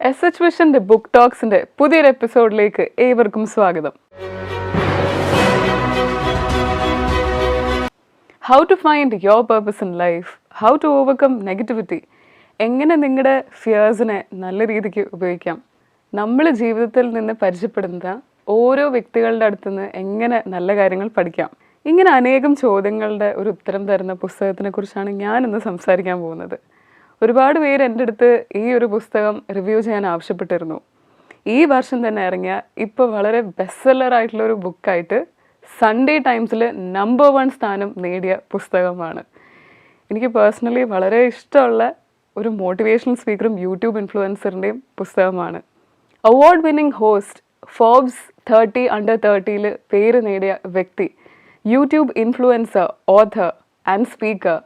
SH വിഷന്റെ book ടോക്സിന്റെ പുതിയൊരു എപ്പിസോഡിലേക്ക് ഏവർക്കും സ്വാഗതം. How to find your purpose in life, how to overcome negativity, എങ്ങനെ നിങ്ങളുടെ ഫിയേഴ്സിനെ നല്ല രീതിക്ക് ഉപയോഗിക്കാം, നമ്മൾ ജീവിതത്തിൽ നിന്ന് പരിചയപ്പെടുന്ന ഓരോ വ്യക്തികളുടെ അടുത്തുനിന്ന് എങ്ങനെ നല്ല കാര്യങ്ങൾ പഠിക്കാം, ഇങ്ങനെ അനേകം ചോദ്യങ്ങളുടെ ഒരു ഉത്തരം തരുന്ന പുസ്തകത്തിനെ കുറിച്ചാണ് ഞാനിന്ന് സംസാരിക്കാൻ പോകുന്നത്. ഒരുപാട് പേര് എൻ്റെ അടുത്ത് ഈ ഒരു പുസ്തകം റിവ്യൂ ചെയ്യാൻ ആവശ്യപ്പെട്ടിരുന്നു. ഈ വർഷം തന്നെ ഇറങ്ങിയ ഇപ്പോൾ വളരെ ബെസ്റ്റ് സെല്ലറായിട്ടുള്ളൊരു ബുക്കായിട്ട് സൺഡേ ടൈംസിൽ നമ്പർ 1 സ്ഥാനം നേടിയ പുസ്തകമാണ്. എനിക്ക് പേഴ്സണലി വളരെ ഇഷ്ടമുള്ള ഒരു മോട്ടിവേഷണൽ സ്പീക്കറും യൂട്യൂബ് ഇൻഫ്ലുവൻസറിൻ്റെയും പുസ്തകമാണ്. Award winning host, Forbes 30 under 30 പേര് നേടിയ വ്യക്തി, YouTube influencer, author and speaker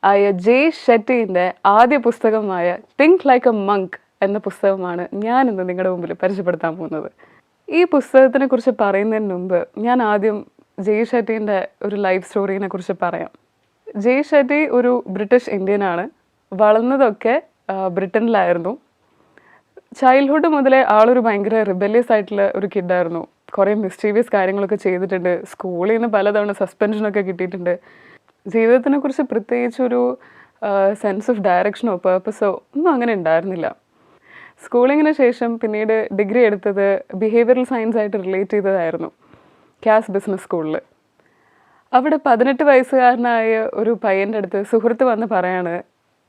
ആയ ജയ് ഷെട്ടിൻ്റെ ആദ്യ പുസ്തകമായ തിങ്ക് ലൈക്ക് എ മങ്ക് എന്ന പുസ്തകമാണ് ഞാൻ ഇന്ന് നിങ്ങളുടെ മുമ്പിൽ പരിചയപ്പെടുത്താൻ പോകുന്നത്. ഈ പുസ്തകത്തിനെ കുറിച്ച് പറയുന്നതിന് മുമ്പ് ഞാൻ ആദ്യം ജയ് ഷെട്ടിൻ്റെ ഒരു ലൈഫ് സ്റ്റോറീനെ കുറിച്ച് പറയാം. ജയ് ഷെട്ടി ഒരു ബ്രിട്ടീഷ് ഇന്ത്യനാണ്. വളർന്നതൊക്കെ ബ്രിട്ടനിലായിരുന്നു. ചൈൽഡ്ഹുഡ് മുതലേ ആളൊരു ഭയങ്കര റിബല്യസ് ആയിട്ടുള്ള ഒരു കിഡായിരുന്നു. കുറേ മിസ്റ്റീരിയസ് കാര്യങ്ങളൊക്കെ ചെയ്തിട്ടുണ്ട്. സ്കൂളിൽ നിന്ന് പലതവണ സസ്പെൻഷനൊക്കെ കിട്ടിയിട്ടുണ്ട്. ജീവിതത്തിനെ കുറിച്ച് പ്രത്യേകിച്ചൊരു സെൻസ് ഓഫ് ഡയറക്ഷനോ പേർപ്പസോ ഒന്നും അങ്ങനെ ഉണ്ടായിരുന്നില്ല. സ്കൂളിങ്ങിന് ശേഷം പിന്നീട് ഡിഗ്രി എടുത്തത് ബിഹേവിയറൽ സയൻസ് ആയിട്ട് റിലേറ്റ് ചെയ്തതായിരുന്നു, ക്യാസ് ബിസിനസ് സ്കൂളിൽ. അവിടെ 18 വയസ്സുകാരനായ ഒരു പയ്യൻ്റെ അടുത്ത് സുഹൃത്ത് വന്ന് പറയാണ്,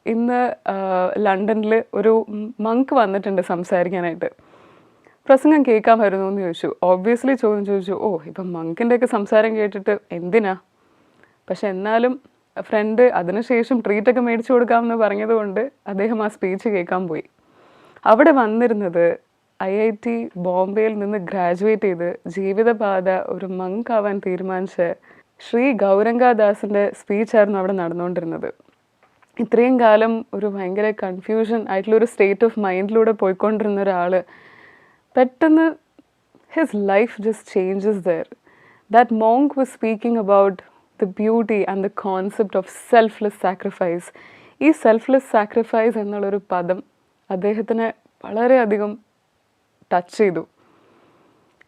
ഇന്ന് ലണ്ടനിൽ ഒരു മങ്ക് വന്നിട്ടുണ്ട് സംസാരിക്കാനായിട്ട്, പ്രസംഗം കേൾക്കാൻ വരുന്നു എന്ന് ചോദിച്ചു. ഓബ്വിയസ്ലി ചോദിച്ചു, ഇപ്പം മങ്കിൻ്റെയൊക്കെ സംസാരം കേട്ടിട്ട് എന്തിനാ? പക്ഷെ എന്നാലും ഫ്രണ്ട് അതിനുശേഷം ട്രീറ്റൊക്കെ മേടിച്ചു കൊടുക്കാമെന്ന് പറഞ്ഞതുകൊണ്ട് അദ്ദേഹം ആ സ്പീച്ച് കേൾക്കാൻ പോയി. അവിടെ വന്നിരുന്നത് IIT ബോംബെയിൽ നിന്ന് ഗ്രാജുവേറ്റ് ചെയ്ത് ജീവിതപാത ഒരു മങ്ക് ആവാൻ തീരുമാനിച്ച ശ്രീ ഗൗരംഗദാസിൻ്റെ സ്പീച്ചായിരുന്നു അവിടെ നടന്നുകൊണ്ടിരുന്നത്. ഇത്രയും കാലം ഒരു ഭയങ്കര കൺഫ്യൂഷൻ ആയിട്ടുള്ളൊരു സ്റ്റേറ്റ് ഓഫ് മൈൻഡിലൂടെ പോയിക്കൊണ്ടിരുന്ന ഒരാൾ പെട്ടെന്ന് his life just changes there. That monk was speaking about the beauty and the concept of selfless sacrifice. ഈ സെൽഫ്ലെസ് സാക്രിഫൈസ് എന്നുള്ളൊരു പദം അദ്ദേഹത്തിനെ വളരെയധികം ടച്ച് ചെയ്തു.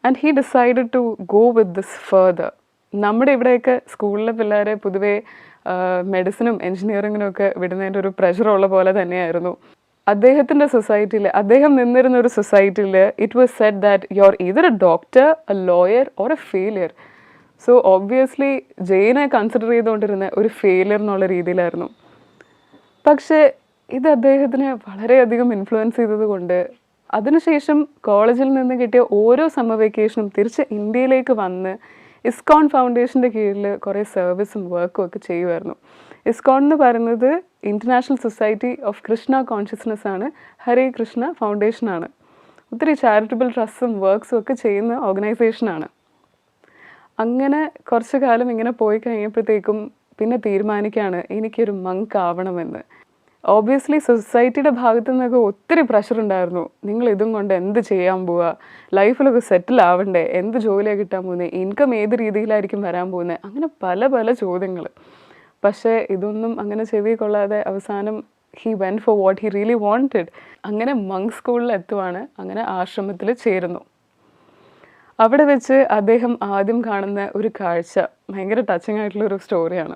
And he decided to go with this further. നമ്മുടെ ഇവിടെയൊക്കെ സ്കൂളിലെ പിള്ളേരെ പൊതുവേ മെഡിസിനും എൻജിനീയറിങ്ങിനും ഒക്കെ വിടുന്നതിൻ്റെ ഒരു പ്രഷറുള്ള പോലെ തന്നെയായിരുന്നു അദ്ദേഹത്തിൻ്റെ സൊസൈറ്റിയിൽ. അദ്ദേഹം നിന്നിരുന്ന ഒരു സൊസൈറ്റിയിൽ it was said that you are either a doctor, a lawyer or a failure. So obviously ജെയിനെ കൺസിഡർ ചെയ്തുകൊണ്ടിരുന്ന ഒരു ഫെയിലിയർ എന്നുള്ള രീതിയിലായിരുന്നു. പക്ഷേ ഇത് അദ്ദേഹത്തിനെ വളരെയധികം ഇൻഫ്ലുവൻസ് ചെയ്തത് കൊണ്ട് അതിനുശേഷം കോളേജിൽ നിന്ന് കിട്ടിയ ഓരോ സമ്മർ വെക്കേഷനും തിരിച്ച് ഇന്ത്യയിലേക്ക് വന്ന് ഇസ്കോൺ ഫൗണ്ടേഷൻ്റെ കീഴിൽ കുറേ സർവീസും വർക്കും ഒക്കെ ചെയ്യുമായിരുന്നു. ഇസ്കോൺ എന്ന് പറയുന്നത് international society of Krishna consciousness ആണ്, ഹരേ കൃഷ്ണ ഫൗണ്ടേഷനാണ്. ഒത്തിരി ചാരിറ്റബിൾ ട്രസ്റ്റും വർക്ക്സും ഒക്കെ ചെയ്യുന്ന ഓർഗനൈസേഷനാണ്. അങ്ങനെ കുറച്ച് കാലം ഇങ്ങനെ പോയി കഴിഞ്ഞപ്പോഴത്തേക്കും പിന്നെ തീരുമാനിക്കുകയാണ് എനിക്കൊരു മങ്ക് ആവണമെന്ന്. ഓബ്വിയസ്ലി സൊസൈറ്റിയുടെ ഭാഗത്തു നിന്നൊക്കെ ഒത്തിരി പ്രഷർ ഉണ്ടായിരുന്നു. നിങ്ങൾ ഇതും കൊണ്ട് എന്ത് ചെയ്യാൻ പോവുക, ലൈഫിലൊക്കെ സെറ്റിൽ ആവണ്ടേ, എന്ത് ജോലിയാണ് കിട്ടാൻ പോകുന്നത്, ഇൻകം ഏത് രീതിയിലായിരിക്കും വരാൻ പോകുന്നത്, അങ്ങനെ പല പല ചോദ്യങ്ങൾ. പക്ഷേ ഇതൊന്നും അങ്ങനെ ചെവി കൊള്ളാതെ അവസാനം he went for what he really wanted. അങ്ങനെ മങ്ക് സ്കൂളിൽ എത്തുവാണ്, അങ്ങനെ ആശ്രമത്തിൽ ചേരുന്നു. അവിടെ വെച്ച് അദ്ദേഹം ആദ്യം കാണുന്ന ഒരു കാഴ്ച ഭയങ്കര ടച്ചിങ് ആയിട്ടുള്ളൊരു സ്റ്റോറിയാണ്.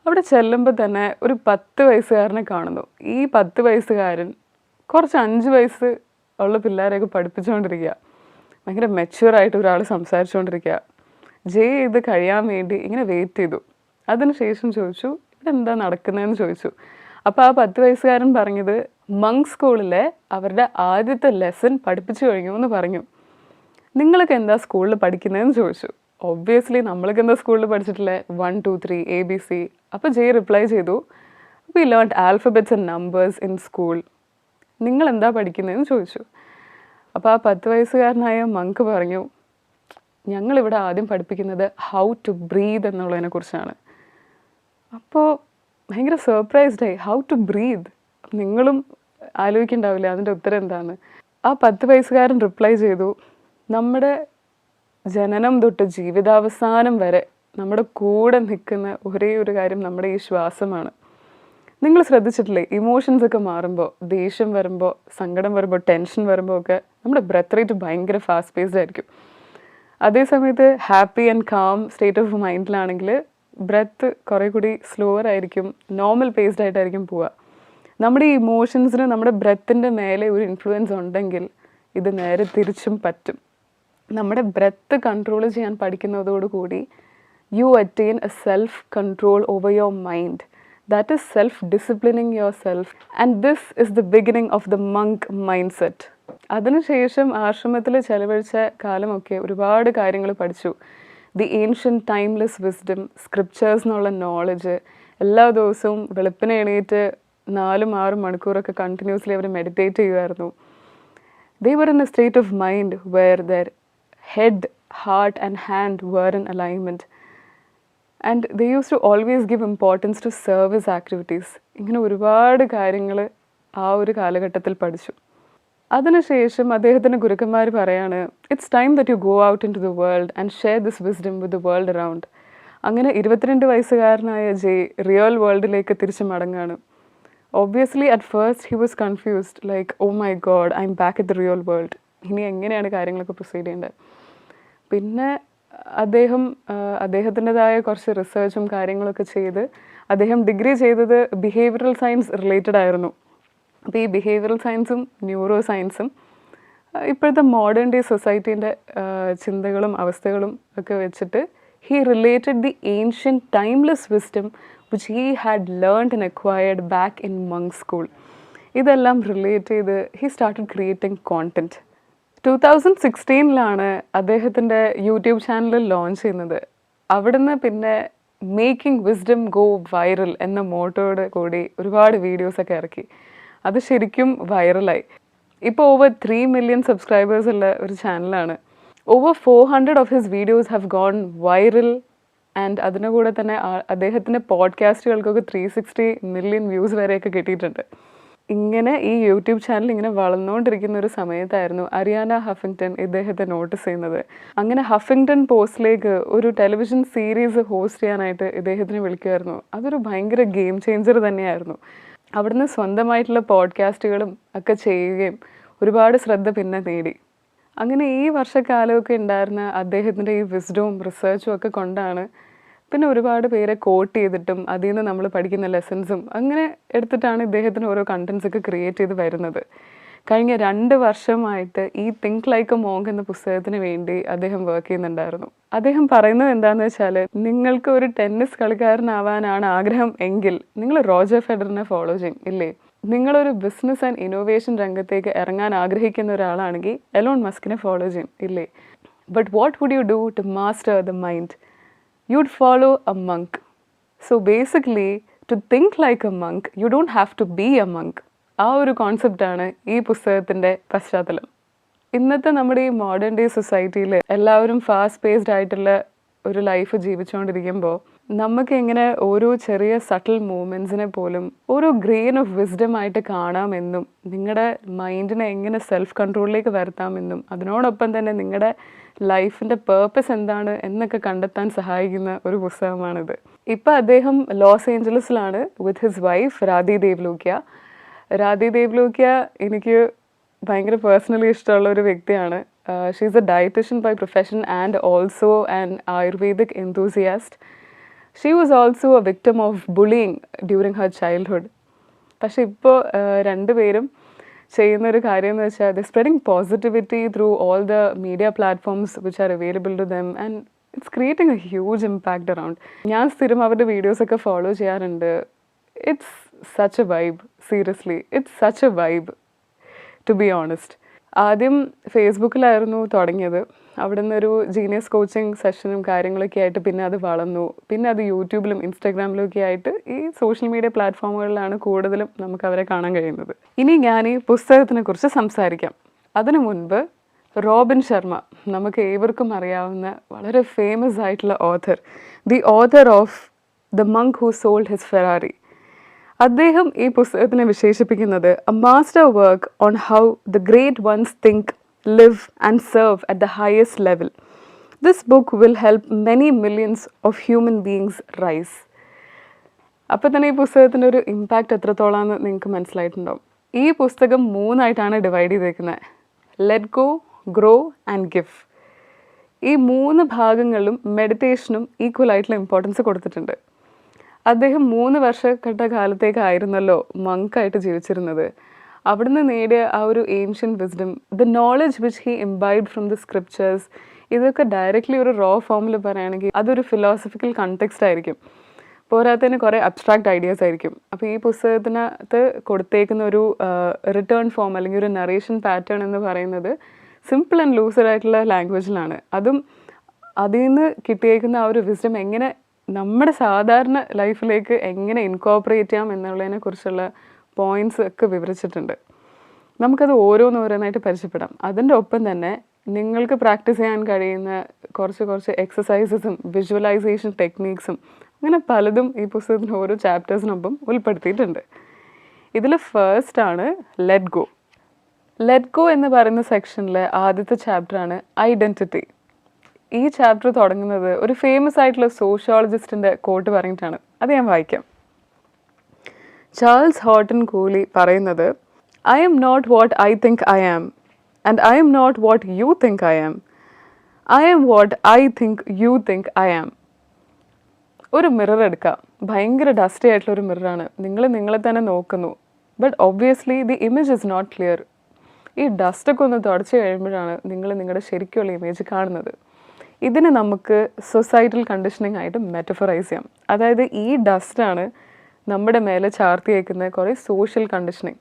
അവിടെ ചെല്ലുമ്പോൾ തന്നെ ഒരു 10 വയസ്സുകാരനെ കാണുന്നു. ഈ 10 വയസ്സുകാരൻ കുറച്ച് 5 വയസ്സ് ഉള്ള പിള്ളേരെയൊക്കെ പഠിപ്പിച്ചുകൊണ്ടിരിക്കുക. ഭയങ്കര മെച്യൂറായിട്ട് ഒരാൾ സംസാരിച്ചുകൊണ്ടിരിക്കുക. ജയ് ഇത് കഴിയാൻ വേണ്ടി ഇങ്ങനെ വെയിറ്റ് ചെയ്തു. അതിനുശേഷം ചോദിച്ചു, ഇവിടെ എന്താ നടക്കുന്നതെന്ന് ചോദിച്ചു. അപ്പോൾ ആ 10 വയസ്സുകാരൻ പറഞ്ഞത് മങ്ക് സ്കൂളിലെ അവരുടെ ആദ്യത്തെ ലെസൺ പഠിപ്പിച്ചു കഴിഞ്ഞു എന്ന് പറഞ്ഞു. നിങ്ങളൊക്കെ എന്താ സ്കൂളിൽ പഠിക്കുന്നതെന്ന് ചോദിച്ചു. ഒബ്വിയസ്ലി നമ്മൾക്ക് എന്താ സ്കൂളിൽ പഠിച്ചിട്ടില്ലേ, 1 2 3 ABC. അപ്പോൾ ജയ് റിപ്ലൈ ചെയ്തു, we learn alphabets and numbers in school. നിങ്ങൾ എന്താ പഠിക്കുന്നതെന്ന് ചോദിച്ചു. അപ്പോൾ ആ 10 വയസ്സുകാരനായ മങ്ക് പറഞ്ഞു, ഞങ്ങളിവിടെ ആദ്യം പഠിപ്പിക്കുന്നത് ഹൗ ടു ബ്രീത് എന്നുള്ളതിനെ കുറിച്ചാണ്. അപ്പോൾ ഭയങ്കര സർപ്രൈസ്ഡായി, ഹൗ ടു ബ്രീത്, നിങ്ങളും ആലോചിക്കുന്നുണ്ടാവില്ല അതിൻ്റെ ഉത്തരം എന്താണ്. ആ 10 വയസ്സുകാരൻ റിപ്ലൈ ചെയ്തു, നമ്മുടെ ജനനം തൊട്ട് ജീവിതാവസാനം വരെ നമ്മുടെ കൂടെ നിൽക്കുന്ന ഒരേ ഒരു കാര്യം നമ്മുടെ ഈ ശ്വാസമാണ്. നിങ്ങൾ ശ്രദ്ധിച്ചിട്ടില്ലേ, ഇമോഷൻസ് ഒക്കെ മാറുമ്പോൾ, ദേഷ്യം വരുമ്പോൾ, സങ്കടം വരുമ്പോൾ, ടെൻഷൻ വരുമ്പോൾ ഒക്കെ നമ്മുടെ ബ്രെത്ത് റേറ്റ് ഭയങ്കര ഫാസ്റ്റ് പേസ്ഡ് ആയിരിക്കും. അതേസമയത്ത് happy and calm state of മൈൻഡിലാണെങ്കിൽ ബ്രെത്ത് കുറേ കൂടി സ്ലോവർ ആയിരിക്കും, നോർമൽ പേസ്ഡ് ആയിട്ടായിരിക്കും പോവുക. നമ്മുടെ ഈ ഇമോഷൻസിന് നമ്മുടെ ബ്രെത്തിൻ്റെ മേലെ ഒരു ഇൻഫ്ലുവൻസ് ഉണ്ടെങ്കിൽ ഇത് നേരെ തിരിച്ചും പറ്റും. നമ്മുടെ ബ്രെത്ത് കൺട്രോൾ ചെയ്യാൻ പഠിക്കുന്നതോടുകൂടി you attain a self control over your mind. That is self-disciplining yourself, and this is the beginning of the monk mindset. അതിനുശേഷം ആശ്രമത്തിൽ ചെലവഴിച്ച കാലമൊക്കെ ഒരുപാട് കാര്യങ്ങൾ പഠിച്ചു. The ancient timeless wisdom, scriptures എന്നുള്ള നോളജ്, എല്ലാ ദിവസവും വെളുപ്പിനെ എണീറ്റ് 4-6 മണിക്കൂറൊക്കെ കണ്ടിന്യൂസ്ലി അവർ മെഡിറ്റേറ്റ് ചെയ്യുമായിരുന്നു. They were in a state of mind where their head, heart and hand were in alignment. And they used to always give importance to service activities. ഇങ്ങനെ ഒരുപാട് കാര്യങ്ങൾ ആ ഒരു കാലഘട്ടത്തിൽ പഠിച്ചു. അതിനുശേഷം അദ്ദേഹത്തിൻ്റെ ഗുരുക്കന്മാർ പറയാണ്, it's time that you go out into the world and share this wisdom with the world around. അങ്ങനെ 22 വയസ്സുകാരനായ ജയ് റിയൽ വേൾഡിലേക്ക് തിരിച്ചു മടങ്ങാണ്. Obviously at first he was confused, like oh my God, I'm back at the real world. ഇനി എങ്ങനെയാണ് കാര്യങ്ങളൊക്കെ proceed ചെയ്യേണ്ടത്? പിന്നെ അദ്ദേഹത്തിൻ്റെതായ കുറച്ച് റിസർച്ചും കാര്യങ്ങളൊക്കെ ചെയ്ത് അദ്ദേഹം ഡിഗ്രി ചെയ്തത് ബിഹേവിയറൽ സയൻസ് റിലേറ്റഡ് ആയിരുന്നു. അപ്പോൾ ഈ ബിഹേവിയറൽ സയൻസും ന്യൂറോ സയൻസും ഇപ്പോഴത്തെ മോഡേൺ ഡേ സൊസൈറ്റീൻ്റെ ചിന്തകളും അവസ്ഥകളും ഒക്കെ വെച്ചിട്ട് he related the ancient timeless wisdom which he had learned and acquired back in monk school. ഇതെല്ലാം റിലേറ്റ് ചെയ്ത് he started creating content. 2016 അദ്ദേഹത്തിൻ്റെ യൂട്യൂബ് ചാനൽ ലോഞ്ച് ചെയ്യുന്നത്. അവിടുന്ന് പിന്നെ മേക്കിംഗ് വിസ്ഡം ഗോ വൈറൽ എന്ന മോട്ടോയോട് കൂടി ഒരുപാട് വീഡിയോസൊക്കെ ഇറക്കി. അത് ശരിക്കും വൈറലായി. ഇപ്പോൾ ഓവർ 3 million സബ്സ്ക്രൈബേഴ്സ് ഉള്ള ഒരു ചാനലാണ്. Over 400 of his videos have gone viral. And അതിൻ്റെ കൂടെ തന്നെ അദ്ദേഹത്തിൻ്റെ പോഡ്കാസ്റ്റുകൾക്കൊക്കെ 360 million വ്യൂസ് വരെയൊക്കെ കിട്ടിയിട്ടുണ്ട്. ഇങ്ങനെ ഈ യൂട്യൂബ് ചാനൽ ഇങ്ങനെ വളർന്നുകൊണ്ടിരിക്കുന്ന ഒരു സമയത്തായിരുന്നു അരിയാന ഹഫിങ്ടൺ ഇദ്ദേഹത്തെ നോട്ടീസ് ചെയ്യുന്നത്. അങ്ങനെ ഹഫിങ്ടൺ പോസ്റ്റിലേക്ക് ഒരു ടെലിവിഷൻ സീരീസ് ഹോസ്റ്റ് ചെയ്യാനായിട്ട് ഇദ്ദേഹത്തിന് വിളിക്കുമായിരുന്നു. അതൊരു ഭയങ്കര ഗെയിം ചേഞ്ചർ തന്നെയായിരുന്നു. അവിടുന്ന് സ്വന്തമായിട്ടുള്ള പോഡ്കാസ്റ്റുകളും ഒക്കെ ചെയ്യുകയും ഒരുപാട് ശ്രദ്ധ പിന്നെ നേടി. അങ്ങനെ ഈ വർഷക്കാലമൊക്കെ ഉണ്ടായിരുന്ന അദ്ദേഹത്തിൻ്റെ ഈ വിസ്ഡവും റിസർച്ചും ഒക്കെ കൊണ്ടാണ് പിന്നെ ഒരുപാട് പേരെ കോട്ട് ചെയ്തിട്ടും അതിൽ നിന്ന് നമ്മൾ പഠിക്കുന്ന ലെസൺസും അങ്ങനെ എടുത്തിട്ടാണ് ഇദ്ദേഹത്തിന് ഓരോ കണ്ടൻസ് ഒക്കെ ക്രിയേറ്റ് ചെയ്ത് വരുന്നത്. കഴിഞ്ഞ 2 വർഷമായിട്ട് ഈ തിങ്ക് ലൈക്ക് എ മോങ്ക് എന്ന പുസ്തകത്തിന് വേണ്ടി അദ്ദേഹം വർക്ക് ചെയ്യുന്നുണ്ടായിരുന്നു. അദ്ദേഹം പറയുന്നത് എന്താണെന്ന് വെച്ചാൽ, നിങ്ങൾക്ക് ഒരു ടെന്നീസ് കളിക്കാരനാവാനാണ് ആഗ്രഹം എങ്കിൽ നിങ്ങൾ റോജർ ഫെഡറിനെ ഫോളോ ചെയ്യും, ഇല്ലേ? നിങ്ങളൊരു ബിസിനസ് ആൻഡ് ഇന്നോവേഷൻ രംഗത്തേക്ക് ഇറങ്ങാൻ ആഗ്രഹിക്കുന്ന ഒരാളാണെങ്കിൽ എലോൺ മസ്കിനെ ഫോളോ ചെയ്യും, ഇല്ലേ? But what would you do to master the mind? You'd follow a monk. So basically, to think like a monk, you don't have to be a monk. ആ ഒരു കോൺസെപ്റ്റാണ് ഈ പുസ്തകത്തിൻ്റെ പശ്ചാത്തലം. ഇന്നത്തെ നമ്മുടെ ഈ മോഡേൺ ഡേ സൊസൈറ്റിയിൽ എല്ലാവരും ഫാസ്റ്റ് പേസ്ഡ് ആയിട്ടുള്ള ഒരു ലൈഫ് ജീവിച്ചുകൊണ്ടിരിക്കുമ്പോൾ നമുക്ക് എങ്ങനെ ഓരോ ചെറിയ സട്ടിൽ മൂവ്മെൻറ്റ്സിനെ പോലും ഓരോ ഗ്രെയിൻ ഓഫ് വിസ്ഡം ആയിട്ട് കാണാമെന്നും നിങ്ങളുടെ മൈൻഡിനെ എങ്ങനെ സെൽഫ് കൺട്രോളിലേക്ക് വരുത്താമെന്നും അതിനോടൊപ്പം തന്നെ നിങ്ങളുടെ ലൈഫിൻ്റെ പേർപ്പസ് എന്താണ് എന്നൊക്കെ കണ്ടെത്താൻ സഹായിക്കുന്ന ഒരു പുസ്തകമാണിത്. ഇപ്പം അദ്ദേഹം ലോസ് ഏഞ്ചലസിലാണ് with his wife Radhi Devlukia. Radhi Devlukia എനിക്ക് ഭയങ്കര പേഴ്സണലി ഇഷ്ടമുള്ള ഒരു വ്യക്തിയാണ്. She is a dietitian by profession and also an Ayurvedic enthusiast. She was also a victim of bullying during her childhood. പക്ഷെ ഇപ്പോൾ രണ്ടുപേരും ചെയ്യുന്നൊരു കാര്യം എന്ന് വെച്ചാൽ the spreading positivity through all the media platforms which are available to them and it's creating a huge impact around. ഞാൻ സ്ഥിരം അവരുടെ വീഡിയോസൊക്കെ ഫോളോ ചെയ്യാറുണ്ട്. It's such a vibe, seriously it's such a vibe to be honest. ആദ്യം ഫേസ്ബുക്കിലായിരുന്നു തുടങ്ങിയത്. അവിടെ നിന്നൊരു ജീനിയസ് കോച്ചിങ് സെഷനും കാര്യങ്ങളൊക്കെ ആയിട്ട് പിന്നെ അത് വളർന്നു. പിന്നെ അത് യൂട്യൂബിലും ഇൻസ്റ്റാഗ്രാമിലും ഒക്കെ ആയിട്ട് ഈ സോഷ്യൽ മീഡിയ പ്ലാറ്റ്ഫോമുകളിലാണ് കൂടുതലും നമുക്ക് അവരെ കാണാൻ കഴിയുന്നത്. ഇനി ഞാൻ ഈ പുസ്തകത്തിനെ കുറിച്ച് സംസാരിക്കാം. അതിനു മുൻപ് റോബിൻ ശർമ്മ, നമുക്ക് ഏവർക്കും അറിയാവുന്ന വളരെ ഫേമസ് ആയിട്ടുള്ള author, the author of the monk who sold his Ferrari, അദ്ദേഹം ഈ പുസ്തകത്തിനെ വിശേഷിപ്പിക്കുന്നത് a master work on how the great ones think, live and serve at the highest level. This book will help many millions of human beings rise. അപ്പോൾ തന്നെ ഈ പുസ്തകത്തിൻ്റെ ഒരു impact എത്രത്തോളാണെന്ന് നിങ്ങൾക്ക് മനസ്സിലായിട്ടുണ്ടാവും. ഈ പുസ്തകം 3ആയിട്ടാണ് ഡിവൈഡ് ചെയ്തേക്കുന്നത്. Let go, grow and give. ഈ 3 ഭാഗങ്ങളിലും മെഡിറ്റേഷനും ഈക്വൽ ആയിട്ടുള്ള ഇമ്പോർട്ടൻസ് കൊടുത്തിട്ടുണ്ട്. അദ്ദേഹം 3 വർഷപ്പെട്ട കാലത്തേക്കായിരുന്നല്ലോ മങ്കായിട്ട് ജീവിച്ചിരുന്നത്. അവിടുന്ന് നേടിയ ആ ഒരു ancient wisdom, the knowledge which he imbibed from the scriptures, ഇതൊക്കെ ഡയറക്റ്റ്ലി ഒരു റോ ഫോമിൽ പറയുകയാണെങ്കിൽ അതൊരു ഫിലോസഫിക്കൽ കണ്ടെക്സ്റ്റ് ആയിരിക്കും. പോരാത്തതിന് കുറേ അബ്സ്ട്രാക്റ്റ് ഐഡിയാസ് ആയിരിക്കും. അപ്പോൾ ഈ പുസ്തകത്തിനകത്ത് കൊടുത്തേക്കുന്ന ഒരു റിട്ടേൺ ഫോം അല്ലെങ്കിൽ ഒരു നറേഷൻ പാറ്റേൺ എന്ന് പറയുന്നത് സിമ്പിൾ ആൻഡ് ലൂസർ ആയിട്ടുള്ള ലാംഗ്വേജിലാണ്. അതും അതിൽ നിന്ന് കിട്ടിയേക്കുന്ന ആ ഒരു വിസ്ഡം എങ്ങനെ നമ്മുടെ സാധാരണ ലൈഫിലേക്ക് എങ്ങനെ ഇൻകോപ്പറേറ്റ് ചെയ്യാം എന്നുള്ളതിനെ കുറിച്ചുള്ള പോയിൻറ്റ്സ് ഒക്കെ വിവരിച്ചിട്ടുണ്ട്. നമുക്കത് ഓരോന്നോരോന്നായിട്ട് പരിചയപ്പെടാം. അതിൻ്റെ ഒപ്പം തന്നെ നിങ്ങൾക്ക് പ്രാക്ടീസ് ചെയ്യാൻ കഴിയുന്ന കുറച്ച് എക്സസൈസസും വിഷ്വലൈസേഷൻ ടെക്നീക്സും അങ്ങനെ പലതും ഈ പുസ്തകത്തിൻ്റെ ഓരോ ചാപ്റ്റേഴ്സിനൊപ്പം ഉൾപ്പെടുത്തിയിട്ടുണ്ട്. ഇതിൽ first let go. Let go എന്ന് പറയുന്ന സെക്ഷനിലെ ആദ്യത്തെ ചാപ്റ്ററാണ് ഐഡൻറ്റിറ്റി. ഈ ചാപ്റ്റർ തുടങ്ങുന്നത് ഒരു ഫേമസ് ആയിട്ടുള്ള സോഷ്യോളജിസ്റ്റിൻ്റെ കോട്ട് പറഞ്ഞിട്ടാണ്. അത് ഞാൻ വായിക്കാം. ചാൾസ് ഹോട്ടൺ കൂലി പറയുന്നത്, I'm not what I think I am and I'm not what you think I am. I'm what I think you think I am. ഒരു mirror എടുക്കുക. ഭയങ്കര dusty ആയിട്ടുള്ളൊരു മിററാണ്. നിങ്ങൾ നിങ്ങളെ തന്നെ നോക്കുന്നു. But obviously the image is not clear. ഈ ഡസ്റ്റൊക്കെ ഒന്ന് തുടച്ച് കഴിയുമ്പോഴാണ് നിങ്ങൾ നിങ്ങളുടെ ശരിക്കുള്ള ഇമേജ് കാണുന്നത്. ഇതിനെ നമുക്ക് സൊസൈറ്റൽ കണ്ടീഷനിങ് ആയിട്ട് മെറ്റഫറൈസ് ചെയ്യാം. അതായത് ഈ ഡസ്റ്റാണ് നമ്മുടെ മേലെ ചാർത്തിയേക്കുന്ന കുറേ സോഷ്യൽ കണ്ടീഷനിങ്.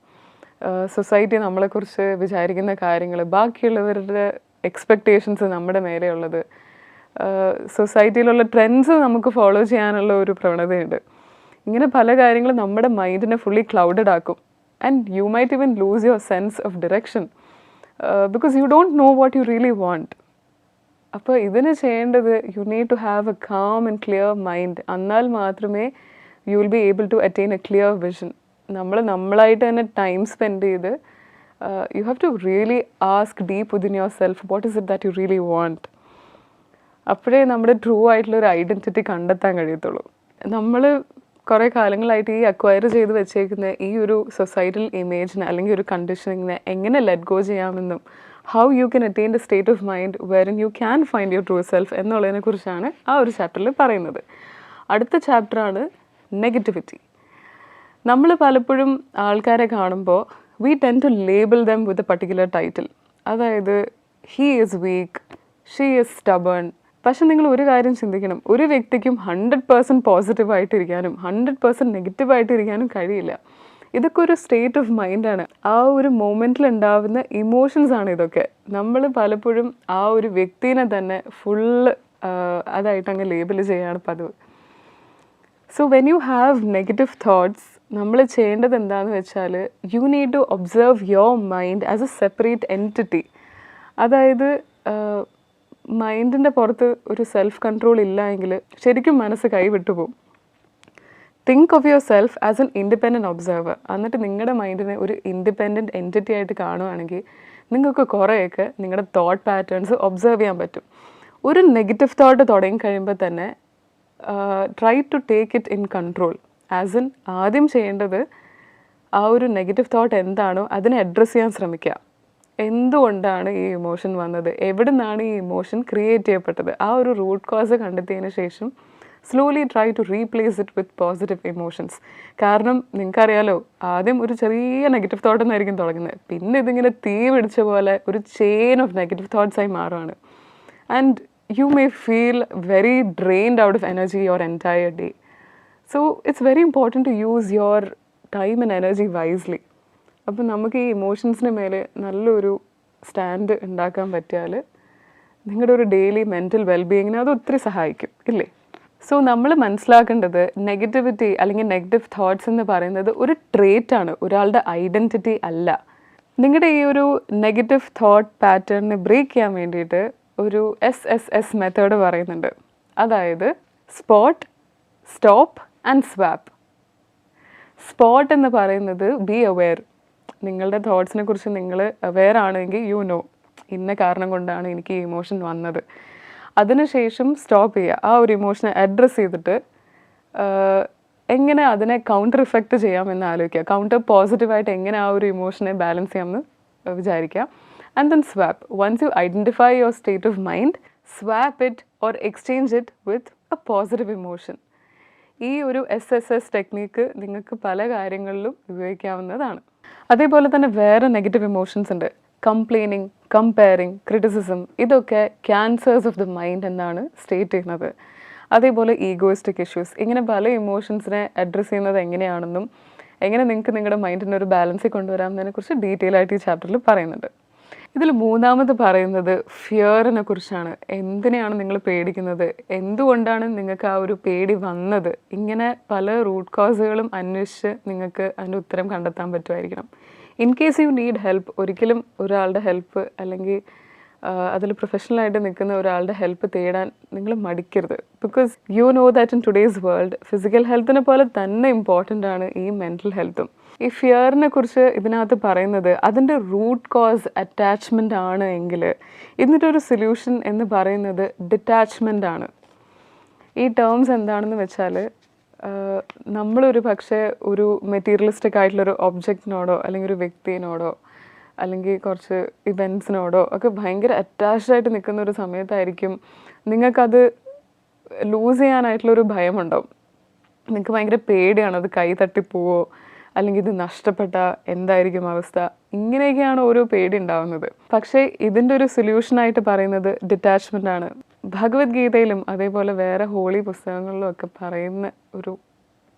സൊസൈറ്റി നമ്മളെക്കുറിച്ച് വിചാരിക്കുന്ന കാര്യങ്ങൾ, ബാക്കിയുള്ളവരുടെ എക്സ്പെക്റ്റേഷൻസ് നമ്മുടെ മേലെയുള്ളത്, സൊസൈറ്റിയിലുള്ള ട്രെൻഡ്സ് നമുക്ക് ഫോളോ ചെയ്യാനുള്ള ഒരു പ്രവണതയുണ്ട്. ഇങ്ങനെ പല കാര്യങ്ങളും നമ്മുടെ മൈൻഡിനെ ഫുള്ളി ക്ലൗഡഡ് ആക്കും. And you might even lose your sense of direction because you don't know what you really want. അപ്പോൾ ഇതിന് ചെയ്യേണ്ടത് you need to have a calm and clear mind. എന്നാൽ മാത്രമേ you will be able to attain a clear vision. നമ്മളായിട്ട് തന്നെ time spend ചെയ്ത് you have to really ask deep within yourself what is it that you really want. അപ്പോഴേ നമ്മുടെ true ആയിട്ടുള്ളൊരു identity കണ്ടെത്താൻ കഴിയത്തുള്ളൂ. നമ്മൾ കുറേ കാലങ്ങളായിട്ട് ഈ അക്വയർ ചെയ്ത് വെച്ചേക്കുന്ന ഈ ഒരു സൊസൈറ്റൽ ഇമേജിനെ അല്ലെങ്കിൽ ഒരു കണ്ടീഷനിങ്ങിനെ എങ്ങനെ ലെറ്റ് ഗോ ചെയ്യാമെന്നും how you can attain the state of mind wherein you can find your true self എന്നുള്ളതിനെ കുറിച്ചാണ് ആ ഒരു ചാപ്റ്ററിൽ പറയുന്നത്. അടുത്ത ചാപ്റ്ററാണ് നെഗറ്റിവിറ്റി. നമ്മൾ പലപ്പോഴും ആൾക്കാരെ കാണുമ്പോൾ we tend to label them with a particular title. അതായത് he is weak, she is stubborn. പക്ഷെ നിങ്ങൾ ഒരു കാര്യം ചിന്തിക്കണം, ഒരു വ്യക്തിക്കും 100% പോസിറ്റീവായിട്ടിരിക്കാനും 100% നെഗറ്റീവായിട്ടിരിക്കാനും കഴിയില്ല. ഇതൊക്കെ ഒരു സ്റ്റേറ്റ് ഓഫ് മൈൻഡാണ്. ആ ഒരു മൊമെൻറ്റിൽ ഉണ്ടാവുന്ന ഇമോഷൻസാണ് ഇതൊക്കെ. നമ്മൾ പലപ്പോഴും ആ ഒരു വ്യക്തിനെ തന്നെ ഫുള്ള് അതായിട്ട് അങ്ങ് ലേബിൾ ചെയ്യാണ് പതിവ്. So when you have negative thoughts, നമ്മൾ ചെയ്യേണ്ടത് എന്താണെന്ന് വെച്ചാൽ you need to observe your mind as a separate entity. അതായത് മൈൻഡിൻ്റെ പുറത്ത് ഒരു സെൽഫ് കൺട്രോൾ ഇല്ല എങ്കിൽ ശരിക്കും മനസ്സ് കൈവിട്ടുപോകും. Think of yourself as an independent observer. എന്നിട്ട് നിങ്ങളുടെ മൈൻഡിനെ ഒരു ഇൻഡിപെൻഡൻറ്റ് എൻറ്റിറ്റി ആയിട്ട് കാണുകയാണെങ്കിൽ നിങ്ങൾക്ക് കുറേയൊക്കെ നിങ്ങളുടെ തോട്ട് പാറ്റേൺസ് ഒബ്സർവ് ചെയ്യാൻ പറ്റും. ഒരു നെഗറ്റീവ് തോട്ട് തുടങ്ങി കഴിയുമ്പോൾ തന്നെ try to take it in control. As in ആദ്യം ചെയ്യേണ്ടത് ആ ഒരു നെഗറ്റീവ് തോട്ട് എന്താണോ അതിനെ അഡ്രസ്സ് ചെയ്യാൻ ശ്രമിക്കുക. എന്തുകൊണ്ടാണ് ഈ ഇമോഷൻ വന്നത്, എവിടെ നിന്നാണ് ഈ ഇമോഷൻ ക്രിയേറ്റ് ചെയ്യപ്പെട്ടത്, ആ ഒരു റൂട്ട് കോസ് കണ്ടെത്തിയതിന് ശേഷം slowly try to replace it with positive emotions. കാരണം നിങ്ങൾക്കറിയാലോ, ആദ്യം ഒരു ചെറിയ നെഗറ്റീവ് തോട്ട് എന്നായിരിക്കും തുടങ്ങുന്നത്, പിന്നെ ഇതിങ്ങനെ തീ പിടിച്ച പോലെ ഒരു ചെയിൻ ഓഫ് നെഗറ്റീവ് തോട്ട്സായി മാറുകയാണ്. And you may feel very drained out of energy your entire day. So it's very important to use your time and energy wisely. അപ്പോൾ നമുക്ക് ഈ ഇമോഷൻസിന് മേലെ നല്ലൊരു സ്റ്റാൻഡ് ഉണ്ടാക്കാൻ പറ്റിയാൽ നിങ്ങളുടെ ഒരു ഡെയിലി മെൻ്റൽ വെൽബീയിങ്ങിന് അത് ഒത്തിരി സഹായിക്കും, ഇല്ലേ? സോ നമ്മൾ മനസ്സിലാക്കേണ്ടത് നെഗറ്റിവിറ്റി അല്ലെങ്കിൽ നെഗറ്റീവ് തോട്ട്സ് എന്ന് പറയുന്നത് ഒരു ട്രേറ്റാണ്, ഒരാളുടെ ഐഡൻറ്റിറ്റി അല്ല. നിങ്ങളുടെ ഈ ഒരു നെഗറ്റീവ് തോട്ട് പാറ്റേണിനെ ബ്രേക്ക് ചെയ്യാൻ വേണ്ടിയിട്ട് ഒരു SSS മെത്തേഡ് പറയുന്നുണ്ട്. അതായത് spot, stop and swap. Spot എന്ന് പറയുന്നത് ബി അവെയർ. നിങ്ങളുടെ തോട്ട്സിനെ കുറിച്ച് നിങ്ങൾ അവെയർ ആണെങ്കിൽ യു നോ ഇന്ന കാരണം കൊണ്ടാണ് എനിക്ക് ഈ ഇമോഷൻ വന്നത്. അതിനുശേഷം സ്റ്റോപ്പ് ചെയ്യുക. ആ ഒരു ഇമോഷനെ അഡ്രസ്സ് ചെയ്തിട്ട് എങ്ങനെ അതിനെ കൗണ്ടർ ഇഫക്റ്റ് ചെയ്യാമെന്ന് ആലോചിക്കുക. കൗണ്ടർ പോസിറ്റീവായിട്ട് എങ്ങനെ ആ ഒരു ഇമോഷനെ ബാലൻസ് ചെയ്യാമെന്ന് വിചാരിക്കുക. And then swap. Once you identify your state of mind, swap it or exchange it with a positive emotion. ഈ ഒരു SSS ടെക്നീക്ക് നിങ്ങൾക്ക് പല കാര്യങ്ങളിലും ഉപയോഗിക്കാവുന്നതാണ്. അതേപോലെ തന്നെ വേറെ നെഗറ്റീവ് ഇമോഷൻസ് ഉണ്ട്. Complaining, comparing, criticism. ഇതൊക്കെ ക്യാൻസേഴ്സ് ഓഫ് ദ മൈൻഡ് എന്നാണ് സ്റ്റേറ്റ് ചെയ്യുന്നത്. അതേപോലെ ഈഗോയിസ്റ്റിക് ഇഷ്യൂസ്. ഇങ്ങനെ പല ഇമോഷൻസിനെ അഡ്രസ്സ് ചെയ്യുന്നത് എങ്ങനെയാണെന്നും എങ്ങനെ നിങ്ങൾക്ക് നിങ്ങളുടെ മൈൻഡിനെ ഒരു ബാലൻസിൽ കൊണ്ടുവരാമെന്നതിനെ കുറിച്ച് ഡീറ്റെയിൽ ആയിട്ട് ഈ ചാപ്റ്ററിൽ പറയുന്നുണ്ട്. ഇതിൽ മൂന്നാമത് പറയുന്നത് ഫിയറിനെ കുറിച്ചാണ്. എന്തിനെയാണ് നിങ്ങൾ പേടിക്കുന്നത്, എന്തുകൊണ്ടാണ് നിങ്ങൾക്ക് ആ ഒരു പേടി വന്നത്, ഇങ്ങനെ പല റൂട്ട് കോസുകളും അന്വേഷിച്ച് നിങ്ങൾക്ക് അതിൻ്റെ ഉത്തരം കണ്ടെത്താൻ പറ്റുമായിരിക്കണം. In case you need help, ഒരിക്കലും ഒരാളുടെ ഹെൽപ്പ് അല്ലെങ്കിൽ അതിൽ പ്രൊഫഷണലായിട്ട് നിൽക്കുന്ന ഒരാളുടെ ഹെൽപ്പ് തേടാൻ നിങ്ങൾ മടിക്കരുത്. Because you know that in today's world physical ഹെൽത്തിനെ പോലെ തന്നെ ഇമ്പോർട്ടൻ്റ് ആണ് ഈ മെൻ്റൽ ഹെൽത്തും. ഈ ഫിയറിനെ കുറിച്ച് ഇതിനകത്ത് പറയുന്നത് അതിൻ്റെ റൂട്ട് കോസ് അറ്റാച്ച്മെൻ്റ് ആണ് എങ്കിൽ ഇതിൻ്റെ ഒരു സൊല്യൂഷൻ എന്ന് പറയുന്നത് ഡിറ്റാച്ച്മെൻ്റ് ആണ്. ഈ ടേംസ് എന്താണെന്ന് വെച്ചാൽ നമ്മളൊരു പക്ഷേ ഒരു മെറ്റീരിയലിസ്റ്റിക് ആയിട്ടുള്ളൊരു ഒബ്ജക്റ്റിനോടോ അല്ലെങ്കിൽ ഒരു വ്യക്തിനോടോ അല്ലെങ്കിൽ കുറച്ച് ഇവൻറ്റ്സിനോടോ ഒക്കെ ഭയങ്കര അറ്റാച്ച്ഡ് ആയിട്ട് നിൽക്കുന്ന ഒരു സമയത്തായിരിക്കും നിങ്ങൾക്കത് ലൂസ് ചെയ്യാനായിട്ടുള്ളൊരു ഭയമുണ്ടാവും. നിങ്ങൾക്ക് ഭയങ്കര പേടിയാണ് അത് കൈ തട്ടിപ്പോവോ അല്ലെങ്കിൽ ഇത് നഷ്ടപ്പെട്ടാൽ എന്തായിരിക്കും അവസ്ഥ, ഇങ്ങനെയൊക്കെയാണ് ഓരോ പേടി ഉണ്ടാവുന്നത്. പക്ഷേ ഇതിൻ്റെ ഒരു സൊല്യൂഷനായിട്ട് പറയുന്നത് ഡിറ്റാച്ച്മെൻ്റ് ആണ്. ഭഗവത്ഗീതയിലും അതേപോലെ വേറെ ഹോളി പുസ്തകങ്ങളിലും ഒക്കെ പറയുന്ന ഒരു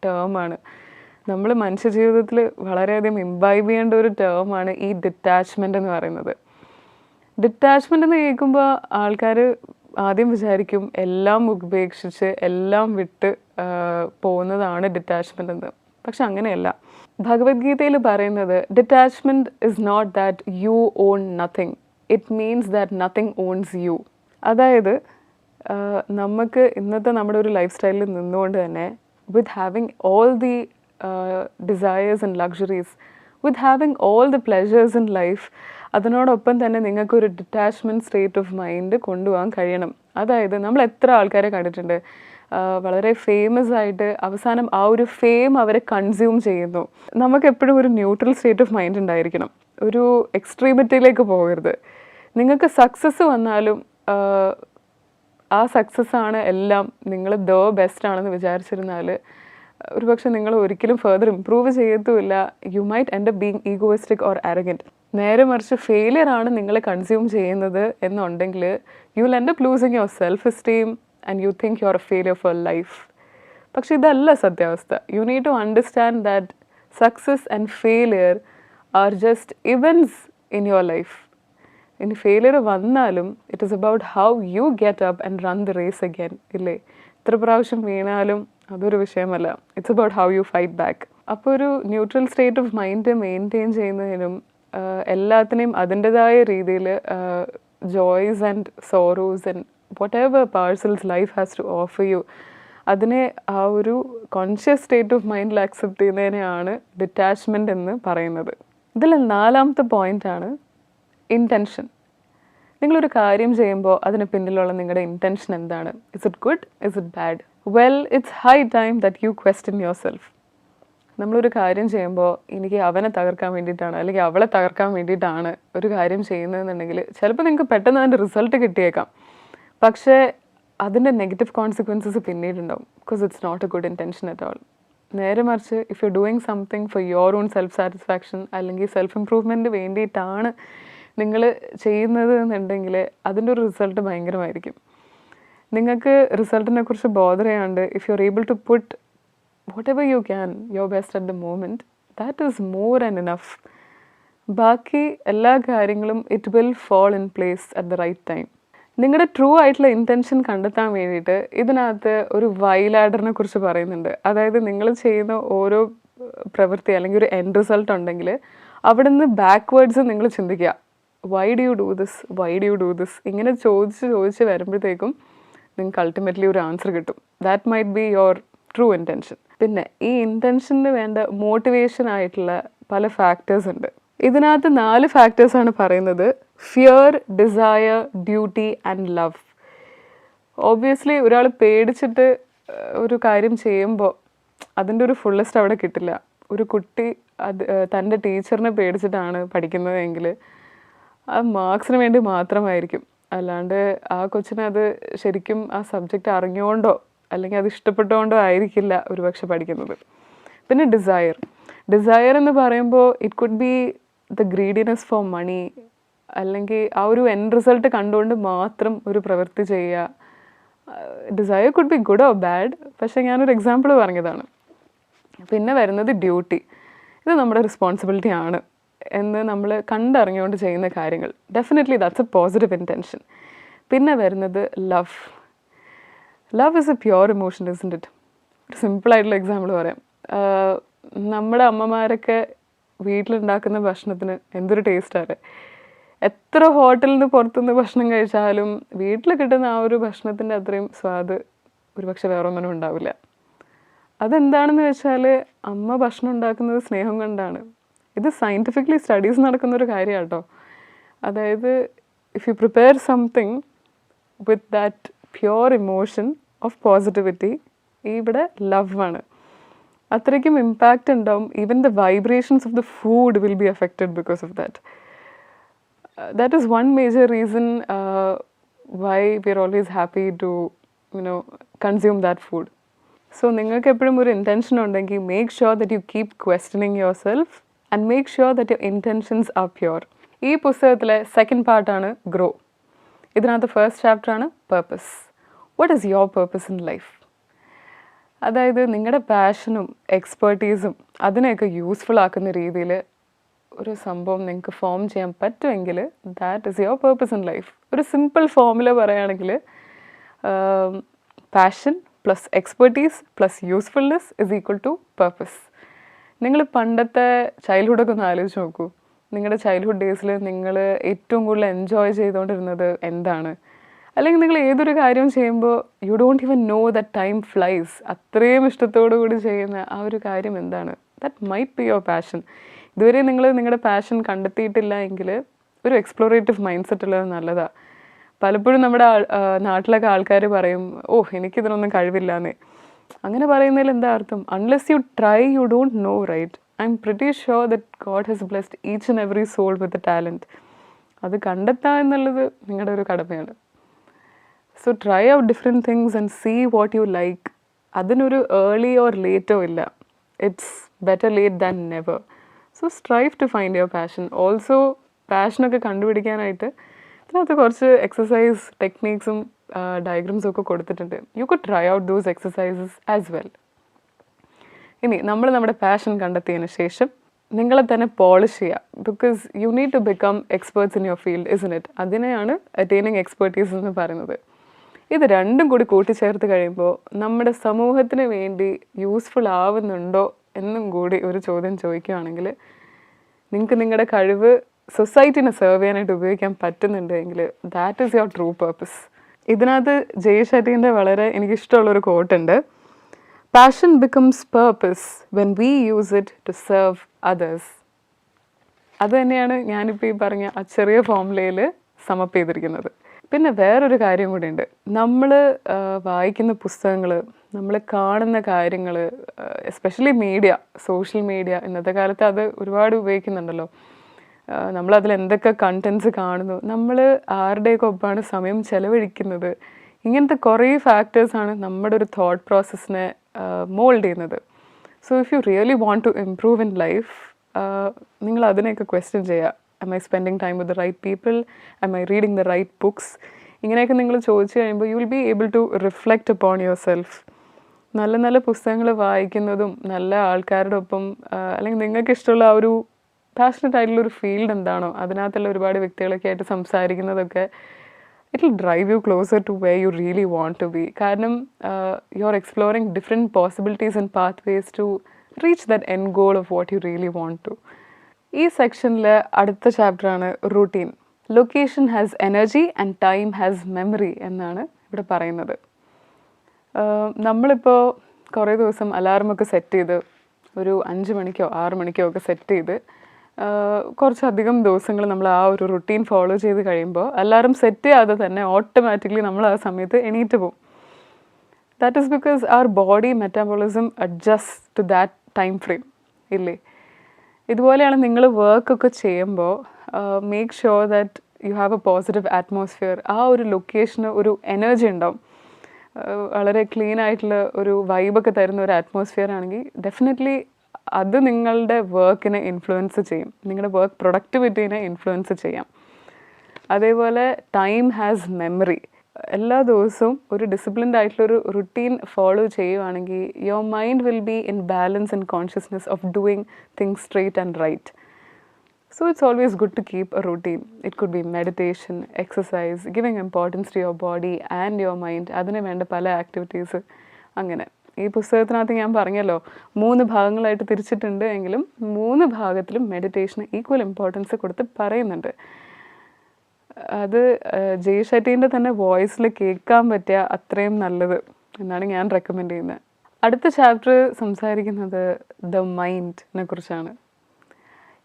ടേമാണ്. നമ്മൾ മനുഷ്യജീവിതത്തിൽ വളരെയധികം ഇംബൈബ് ചെയ്യേണ്ട ഒരു ടേമാണ് ഈ ഡിറ്റാച്ച്മെൻ്റ് എന്ന് പറയുന്നത്. ഡിറ്റാച്ച്മെൻ്റ് എന്ന് കേൾക്കുമ്പോൾ ആൾക്കാർ ആദ്യം വിചാരിക്കും എല്ലാം ഉപേക്ഷിച്ച് എല്ലാം വിട്ട് പോകുന്നതാണ് ഡിറ്റാച്ച്മെൻ്റ് എന്ന്. പക്ഷെ അങ്ങനെയല്ല. ഭഗവത്ഗീതയിൽ പറയുന്നത് detachment is not that you own nothing, it means that nothing owns you. അതായത് നമുക്ക് ഇന്നത്തെ നമ്മുടെ ഒരു ലൈഫ് സ്റ്റൈലിൽ നിന്നുകൊണ്ട് തന്നെ with having all the desires and luxuries, with having all the pleasures in life, അതിനോടൊപ്പം തന്നെ നിങ്ങൾക്കൊരു ഡിറ്റാച്ച്മെൻറ്റ് സ്റ്റേറ്റ് ഓഫ് മൈൻഡ് കൊണ്ടുപോകാൻ കഴിയണം. അതായത് നമ്മൾ എത്ര ആൾക്കാരെ കണ്ടിട്ടുണ്ട് വളരെ ഫേമസ് ആയിട്ട് അവസാനം ആ ഒരു ഫെയിം അവരെ കൺസ്യൂം ചെയ്യുന്നു. നമുക്കെപ്പോഴും ഒരു ന്യൂട്രൽ സ്റ്റേറ്റ് ഓഫ് മൈൻഡ് ഉണ്ടായിരിക്കണം, ഒരു എക്സ്ട്രീമിറ്റിയിലേക്ക് പോകരുത്. നിങ്ങൾക്ക് സക്സസ് വന്നാലും ആ സക്സസ്സാണ് എല്ലാം, നിങ്ങൾ ദ ബെസ്റ്റ് ആണെന്ന് വിചാരിച്ചിരുന്നാൽ ഒരു പക്ഷേ നിങ്ങൾ ഒരിക്കലും ഫെർദർ ഇമ്പ്രൂവ് ചെയ്യത്തുമില്ല. You might end up being egoistic or arrogant. നേരെ മറിച്ച് ഫെയിലിയർ ആണ് നിങ്ങളെ കൺസ്യൂം ചെയ്യുന്നത് എന്നുണ്ടെങ്കിൽ you will end up losing your self esteem and you think you are a failure for life. പക്ഷെ ഇതല്ല സത്യാവസ്ഥ. You need to understand that success and failure are just events in your life. ഇനി failure വന്നാലും it is about how you get up and run the race again. ഇല്ലേ, എത്ര പ്രാവശ്യം വീണാലും അതൊരു വിഷയമല്ല. It's about how you fight back. അപ്പോൾ ഒരു neutral state of mind maintain ചെയ്യുന്നതിനും എല്ലാത്തിനെയും അതിൻ്റെതായ രീതിയിൽ joys and sorrows and whatever parcels life has to offer you, അതിനെ ആ ഒരു കോൺഷ്യസ് സ്റ്റേറ്റ് ഓഫ് മൈൻഡിൽ അക്സെപ്റ്റ് ചെയ്യുന്നതിനെയാണ് ഡിറ്റാച്ച്മെൻറ്റ് എന്ന് പറയുന്നത്. ഇതിൽ നാലാമത്തെ പോയിൻ്റാണ് ഇൻറ്റൻഷൻ. നിങ്ങളൊരു കാര്യം ചെയ്യുമ്പോൾ അതിന് പിന്നിലുള്ള നിങ്ങളുടെ ഇൻറ്റൻഷൻ എന്താണ്? Is it good? Is it bad? Well, it's high time that you question your self. നമ്മളൊരു കാര്യം ചെയ്യുമ്പോൾ എനിക്ക് അവനെ തകർക്കാൻ വേണ്ടിയിട്ടാണ് അല്ലെങ്കിൽ അവളെ തകർക്കാൻ വേണ്ടിയിട്ടാണ് ഒരു കാര്യം ചെയ്യുന്നതെന്നുണ്ടെങ്കിൽ ചിലപ്പോൾ നിങ്ങൾക്ക് പെട്ടെന്ന് അതിൻ്റെ റിസൾട്ട് കിട്ടിയേക്കാം. പക്ഷേ അതിൻ്റെ നെഗറ്റീവ് കോൺസിക്വൻസസ് പിന്നീടുണ്ടാവും. Because it's not a good intention at all. നേരെ മറിച്ച് if you doing something for your own self satisfaction അല്ലെങ്കിൽ സെൽഫ് ഇംപ്രൂവ്മെൻറ്റ് വേണ്ടിയിട്ടാണ് നിങ്ങൾ ചെയ്യുന്നത് എന്നുണ്ടെങ്കിൽ അതിൻ്റെ ഒരു റിസൾട്ട് ഭയങ്കരമായിരിക്കും. നിങ്ങൾക്ക് റിസൾട്ടിനെ കുറിച്ച് ബോധർ ചെയ്യാണ്ട് if you are able to put whatever you can your best at the moment, that is more and enough. ബാക്കി എല്ലാ കാര്യങ്ങളും it will fall in place at the right time. നിങ്ങളുടെ true ആയിട്ടുള്ള intention കണ്ടെത്താൻ വേണ്ടിയിട്ട് ഇതിനകത്ത് ഒരു വൈലാഡറിനെ കുറിച്ച് പറയുന്നുണ്ട്. അതായത് നിങ്ങൾ ചെയ്യുന്ന ഓരോ പ്രവൃത്തി അല്ലെങ്കിൽ ഒരു എൻഡ് റിസൾട്ട് ഉണ്ടെങ്കിൽ അവിടെ നിന്ന് ബാക്ക്വേർഡ്സ് നിങ്ങൾ ചിന്തിക്കുക. Why do you do this, why do you do this, ഇങ്ങനെ ചോദിച്ച് വരുമ്പോഴത്തേക്കും നിങ്ങൾക്ക് അൾട്ടിമേറ്റ്ലി ഒരു ആൻസർ കിട്ടും. That might be your true intention. പിന്നെ ഈ ഇൻറ്റൻഷന് വേണ്ട മോട്ടിവേഷൻ ആയിട്ടുള്ള പല ഫാക്ടേഴ്സ് ഉണ്ട്. ഇതിനകത്ത് 4 ഫാക്ടേഴ്സാണ് പറയുന്നത്: fear, desire, duty and love. Obviously ഒരാൾ പേടിച്ചിട്ട് ഒരു കാര്യം ചെയ്യുമ്പോൾ അതിൻ്റെ ഒരു ഫുള്ളസ്റ്റ് അവിടെ കിട്ടില്ല. ഒരു കുട്ടി അത് തൻ്റെ ടീച്ചറിനെ പേടിച്ചിട്ടാണ് പഠിക്കുന്നതെങ്കിൽ ആ മാർക്സിന് വേണ്ടി മാത്രമായിരിക്കും. അല്ലാണ്ട് ആ കൊച്ചിനെ അത് ശരിക്കും ആ സബ്ജക്റ്റ് അറിഞ്ഞുകൊണ്ടോ അല്ലെങ്കിൽ അത് ഇഷ്ടപ്പെട്ടുകൊണ്ടോ ആയിരിക്കില്ല ഒരുപക്ഷെ പഠിക്കുന്നത്. പിന്നെ ഡിസയർ എന്ന് പറയുമ്പോൾ it could be the greediness for money, അല്ലെങ്കിൽ ആ ഒരു എൻഡ് റിസൾട്ട് കണ്ടുകൊണ്ട് മാത്രം ഒരു പ്രവൃത്തി ചെയ്യുക. Desire could be good or bad, പക്ഷേ ഞാനൊരു എക്സാമ്പിൾ പറഞ്ഞതാണ്. പിന്നെ വരുന്നത് ഡ്യൂട്ടി. ഇത് നമ്മുടെ റെസ്പോൺസിബിലിറ്റി ആണ് എന്ന് നമ്മൾ കണ്ടറിഞ്ഞുകൊണ്ട് ചെയ്യുന്ന കാര്യങ്ങൾ. Definitely that's A positive intention. പിന്നെ വരുന്നത് love is A pure emotion, isn't it? ഒരു സിമ്പിളായിട്ടുള്ള എക്സാമ്പിൾ പറയാം. നമ്മുടെ അമ്മമാരൊക്കെ വീട്ടിലുണ്ടാക്കുന്ന ഭക്ഷണത്തിന് എന്തൊരു ടേസ്റ്റാണ്. എത്ര ഹോട്ടലിൽ നിന്ന് പുറത്തുനിന്ന് ഭക്ഷണം കഴിച്ചാലും വീട്ടിൽ കിട്ടുന്ന ആ ഒരു ഭക്ഷണത്തിൻ്റെ അത്രയും സ്വാദ് ഒരുപക്ഷെ വേറെ ഒന്നിനും ഉണ്ടാവില്ല. അതെന്താണെന്ന് വെച്ചാൽ അമ്മ ഭക്ഷണം ഉണ്ടാക്കുന്നത് സ്നേഹം കൊണ്ടാണ്. ഇത് സയൻറ്റിഫിക്കലി സ്റ്റഡീസ് നടക്കുന്നൊരു കാര്യമാണ് കേട്ടോ. അതായത് if you prepare something with that pure emotion of positivity, ഇവിടെ ലവ് ആണ്. അത്രയ്ക്കും ഇമ്പാക്റ്റ് ഉണ്ടാവും. Even the vibrations of the food will be affected because of that. That is one major reason why we are always happy to consume that food. So നിങ്ങൾക്ക് എപ്പോഴും ഒരു intention ഉണ്ടെങ്കിൽ make sure that you keep questioning yourself and make sure that your intentions are pure. ഈ പുസ്തകത്തിലെ second പാർട്ടാണ് grow. ഇതിനകത്ത് first ചാപ്റ്ററാണ് purpose. What is your purpose in life? അതായത് നിങ്ങളുടെ പാഷനും എക്സ്പെർട്ടീസും അതിനെയൊക്കെ യൂസ്ഫുൾ ആക്കുന്ന രീതിയിൽ ഒരു സംഭവം നിങ്ങൾക്ക് ഫോം ചെയ്യാൻ പറ്റുമെങ്കിൽ that is your purpose in life. ഒരു സിമ്പിൾ ഫോമുല പറയുകയാണെങ്കിൽ passion plus expertise plus usefulness is equal to purpose. നിങ്ങൾ പണ്ടത്തെ ചൈൽഡ്ഹുഡൊക്കെ ഒന്ന് ആലോചിച്ച് നോക്കൂ. നിങ്ങളുടെ ചൈൽഡ്ഹുഡ് ഡേയ്സിൽ നിങ്ങൾ ഏറ്റവും കൂടുതൽ എൻജോയ് ചെയ്തുകൊണ്ടിരുന്നത് എന്താണ്? അല്ലെങ്കിൽ നിങ്ങൾ ഏതൊരു കാര്യം ചെയ്യുമ്പോൾ you don't even know that time flies. അത്രയും ഇഷ്ടത്തോടു കൂടി ചെയ്യുന്ന ആ ഒരു കാര്യം എന്താണ്? That might be your passion. ഇതുവരെ നിങ്ങൾ നിങ്ങളുടെ പാഷൻ കണ്ടെത്തിയിട്ടില്ല എങ്കിൽ ഒരു എക്സ്പ്ലോറേറ്റീവ് മൈൻഡ് സെറ്റ് ഉള്ളത് നല്ലതാണ്. പലപ്പോഴും നമ്മുടെ നാട്ടിലൊക്കെ ആൾക്കാർ പറയും, എനിക്കിതിനൊന്നും കഴിവില്ലാന്നേ. അങ്ങനെ പറയുന്നതിൽ എന്താ അർത്ഥം? Unless you try you don't know, right? I'm pretty sure that God has blessed each and every soul with a talent. അത് കണ്ടെത്തുക എന്നുള്ളത് നിങ്ങളുടെ ഒരു കടമയാണ്. So try out different things and see what you like. അതിനൊരു early or ലേറ്റോ ഇല്ല. It's better late than never. So strive to find your passion. Also പാഷനൊക്കെ കണ്ടുപിടിക്കാനായിട്ട് ഇതിനകത്ത് കുറച്ച് എക്സസൈസ് ടെക്നീക്സും ഡയഗ്രാംസും ഒക്കെ കൊടുത്തിട്ടുണ്ട്. You could try out those exercises as well. ഇനി നമ്മൾ നമ്മുടെ പാഷൻ കണ്ടെത്തിയതിന് ശേഷം നിങ്ങളെ തന്നെ പോളിഷ് ചെയ്യുക. Because you need to become experts in your field, isn't it? അതിനെയാണ് അറ്റൈനിങ് എക്സ്പെർട്ടീസ് എന്ന് പറയുന്നത്. ഇത് രണ്ടും കൂടി കൂട്ടിച്ചേർത്ത് കഴിയുമ്പോൾ നമ്മുടെ സമൂഹത്തിന് വേണ്ടി യൂസ്ഫുൾ ആവുന്നുണ്ടോ എന്നും കൂടി ഒരു ചോദ്യം ചോദിക്കുകയാണെങ്കിൽ, നിങ്ങൾക്ക് നിങ്ങളുടെ കഴിവ് സൊസൈറ്റിനെ സെർവ് ചെയ്യാനായിട്ട് ഉപയോഗിക്കാൻ പറ്റുന്നുണ്ടെങ്കിൽ that is your true purpose. ഇതിനകത്ത് ജയ് ഷെട്ടിൻ്റെ വളരെ എനിക്കിഷ്ടമുള്ളൊരു കോട്ടുണ്ട്. Passion becomes purpose when we use it to serve others. അത് തന്നെയാണ് ഞാനിപ്പോൾ ഈ പറഞ്ഞ ആ ചെറിയ ഫോമുലയിൽ സമപ്പ് ചെയ്തിരിക്കുന്നത്. പിന്നെ വേറൊരു കാര്യം കൂടി ഉണ്ട്. നമ്മൾ വായിക്കുന്ന പുസ്തകങ്ങൾ, നമ്മൾ കാണുന്ന കാര്യങ്ങൾ, എസ്പെഷ്യലി മീഡിയ, സോഷ്യൽ മീഡിയ, ഇന്നത്തെ കാലത്ത് അത് ഒരുപാട് ഉപയോഗിക്കുന്നുണ്ടല്ലോ. നമ്മളതിൽ എന്തൊക്കെ കണ്ടൻസ് കാണുന്നു, നമ്മൾ ആരുടെയൊക്കെ ഒപ്പമാണ് സമയം ചെലവഴിക്കുന്നത്, ഇങ്ങനത്തെ കുറേ ഫാക്ടേഴ്സാണ് നമ്മുടെ ഒരു തോട്ട് പ്രോസസ്സിനെ മോൾഡ് ചെയ്യുന്നത്. So if you really want to improve in life, നിങ്ങൾ അതിനെയൊക്കെ ക്വസ്റ്റ്യൻ ചെയ്യുക. am I spending time with the right people? am I reading the right books? ഇങ്ങനെയൊക്കെ നിങ്ങൾ ചോദിച്ചു കഴിയുമ്പോൾ you will be able to reflect upon yourself. നല്ല നല്ല പുസ്തകങ്ങൾ വായിക്കുന്നതും നല്ല ആൾക്കാരുടെ ഒപ്പം, അല്ലെങ്കിൽ നിങ്ങൾക്ക് ഇഷ്ടമുള്ള ആ ഒരു പാഷനറ്റ് ആയിട്ടുള്ളൊരു ഫീൽഡ് എന്താണോ അതിനകത്തുള്ള ഒരുപാട് വ്യക്തികളൊക്കെ ആയിട്ട് സംസാരിക്കുന്നതൊക്കെ it will drive you closer to way you really want to be. കാരണം you are exploring different possibilities and pathways to reach that end goal of what you really want to. ഈ സെക്ഷനിൽ അടുത്ത ചാപ്റ്ററാണ് routine. Location has energy and time has memory എന്നാണ് ഇവിടെ പറയുന്നത്. നമ്മളിപ്പോൾ കുറേ ദിവസം അലാറമൊക്കെ സെറ്റ് ചെയ്ത് ഒരു 5 മണിക്കോ 6 മണിക്കോ ഒക്കെ സെറ്റ് ചെയ്ത് കുറച്ചധികം ദിവസങ്ങൾ നമ്മൾ ആ ഒരു റുട്ടീൻ ഫോളോ ചെയ്ത് കഴിയുമ്പോൾ അലാറം സെറ്റ് ചെയ്യാതെ തന്നെ ഓട്ടോമാറ്റിക്കലി നമ്മൾ ആ സമയത്ത് എണീറ്റ് പോകും. That is because our body metabolism adjust to that time frame ഇല്ലേ. ഇതുപോലെയാണ് നിങ്ങൾ വർക്കൊക്കെ ചെയ്യുമ്പോൾ make sure that you have a positive atmosphere. ആ ഒരു ലൊക്കേഷന് ഒരു എനർജി ഉണ്ടാവും. വളരെ ക്ലീൻ ആയിട്ടുള്ള ഒരു വൈബൊക്കെ തരുന്ന ഒരു അറ്റ്മോസ്ഫിയർ ആണെങ്കിൽ ഡെഫിനറ്റ്ലി അത് നിങ്ങളുടെ വർക്കിനെ ഇൻഫ്ലുവൻസ് ചെയ്യും, നിങ്ങളുടെ വർക്ക് പ്രൊഡക്ടിവിറ്റീനെ ഇൻഫ്ലുവൻസ് ചെയ്യാം. അതേപോലെ ടൈം ഹാസ് മെമ്മറി. എല്ലാ ദിവസവും ഒരു ഡിസിപ്ലിൻഡ് ആയിട്ടുള്ളൊരു റുട്ടീൻ ഫോളോ ചെയ്യുവാണെങ്കിൽ your mind will be in balance and consciousness of doing things straight and right. So it's always good to keep a routine. It could be meditation, exercise, giving importance to your body and your mind. അതിന് വേണ്ട പല activities. അങ്ങനെ ഈ പുസ്തകത്തിനകത്ത് ഞാൻ പറഞ്ഞല്ലോ 3 ഭാഗങ്ങളായിട്ട് തിരിച്ചിട്ടുണ്ട് എങ്കിലും 3 ഭാഗത്തിലും മെഡിറ്റേഷന് equal importance കൊടുത്ത് പറയുന്നുണ്ട്. അത് ജയ് ഷെട്ടീൻ്റെ തന്നെ വോയിസിൽ കേൾക്കാൻ പറ്റിയ അത്രയും നല്ലത് എന്നാണ് ഞാൻ റെക്കമെൻഡ് ചെയ്യുന്നത്. അടുത്ത ചാപ്റ്റർ സംസാരിക്കുന്നത് ദ മൈൻഡിനെ കുറിച്ചാണ്.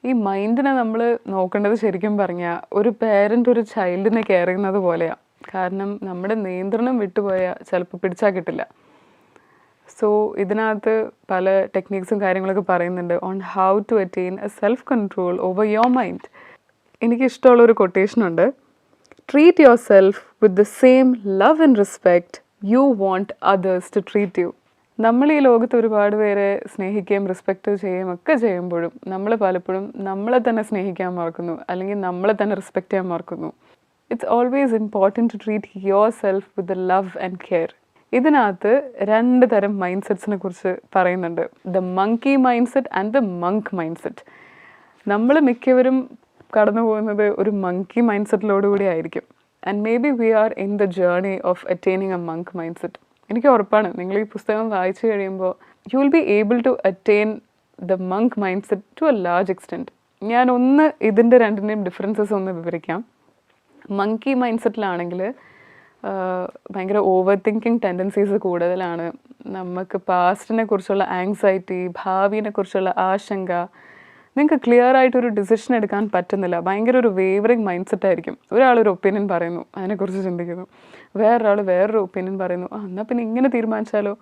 ഈ മൈൻഡിനെ നമ്മൾ നോക്കേണ്ടത് ശരിക്കും പറഞ്ഞാൽ ഒരു പേരൻ്റ് ഒരു ചൈൽഡിനെ കെയർ ചെയ്യുന്നത് പോലെയാണ്. കാരണം നമ്മുടെ നിയന്ത്രണം വിട്ടുപോയാൽ ചിലപ്പോൾ പിടിച്ചാൽ കിട്ടില്ല. സോ ഇതിനകത്ത് പല ടെക്നീക്സും കാര്യങ്ങളൊക്കെ പറയുന്നുണ്ട് on how to attain a self control over your mind. എനിക്കിഷ്ടമുള്ളൊരു കൊട്ടേഷനുണ്ട്, treat yourself with the same love and respect you want others to treat you. നമ്മൾ ഈ ലോകത്ത് ഒരുപാട് പേരെ സ്നേഹിക്കുകയും റെസ്പെക്റ്റ് ചെയ്യുകയും ഒക്കെ ചെയ്യുമ്പോഴും നമ്മൾ പലപ്പോഴും നമ്മളെ തന്നെ സ്നേഹിക്കാൻ മറക്കുന്നു, അല്ലെങ്കിൽ നമ്മളെ തന്നെ റെസ്പെക്റ്റ് ചെയ്യാൻ മറക്കുന്നു. It's always important to treat yourself with the love and care. ഇതിനകത്ത് 2 തരം മൈൻഡ് സെറ്റ്സിനെ കുറിച്ച് പറയുന്നുണ്ട്, the monkey mind set and the monk mind set. നമ്മൾ മിക്കവരും കടന്നു പോകുന്നത് ഒരു മങ്കി മൈൻഡ് സെറ്റിലോടുകൂടി ആയിരിക്കും. And maybe we are in the journey of attaining a monk mind set. എനിക്ക് ഉറപ്പാണ് നിങ്ങൾ ഈ പുസ്തകം വായിച്ചു കഴിയുമ്പോൾ you will be able to attain the monk mind set to a large extent. ഞാനൊന്ന് ഇതിൻ്റെ രണ്ടിൻ്റെയും ഡിഫറൻസസ് ഒന്ന് വിവരിക്കാം. മങ്കി മൈൻഡ് സെറ്റിലാണെങ്കിൽ ഭയങ്കര ഓവർ തിങ്കിങ് ടെൻഡൻസീസ് കൂടുതലാണ്. നമുക്ക് പാസ്റ്റിനെ കുറിച്ചുള്ള ആങ്സൈറ്റി, ഭാവിയെ കുറിച്ചുള്ള ആശങ്ക, നിങ്ങൾക്ക് ക്ലിയർ ആയിട്ടൊരു ഡിസിഷൻ എടുക്കാൻ പറ്റുന്നില്ല. ഭയങ്കര ഒരു വേവറിങ് മൈൻഡ് സെറ്റ് ആയിരിക്കും. ഒരാളൊരു ഒപ്പീനിയൻ പറയുന്നു, അതിനെക്കുറിച്ച് ചിന്തിക്കുന്നു. വേറൊരാൾ വേറൊരു ഒപ്പീനിയൻ പറയുന്നു, എന്നാൽ പിന്നെ ഇങ്ങനെ തീരുമാനിച്ചാലോ.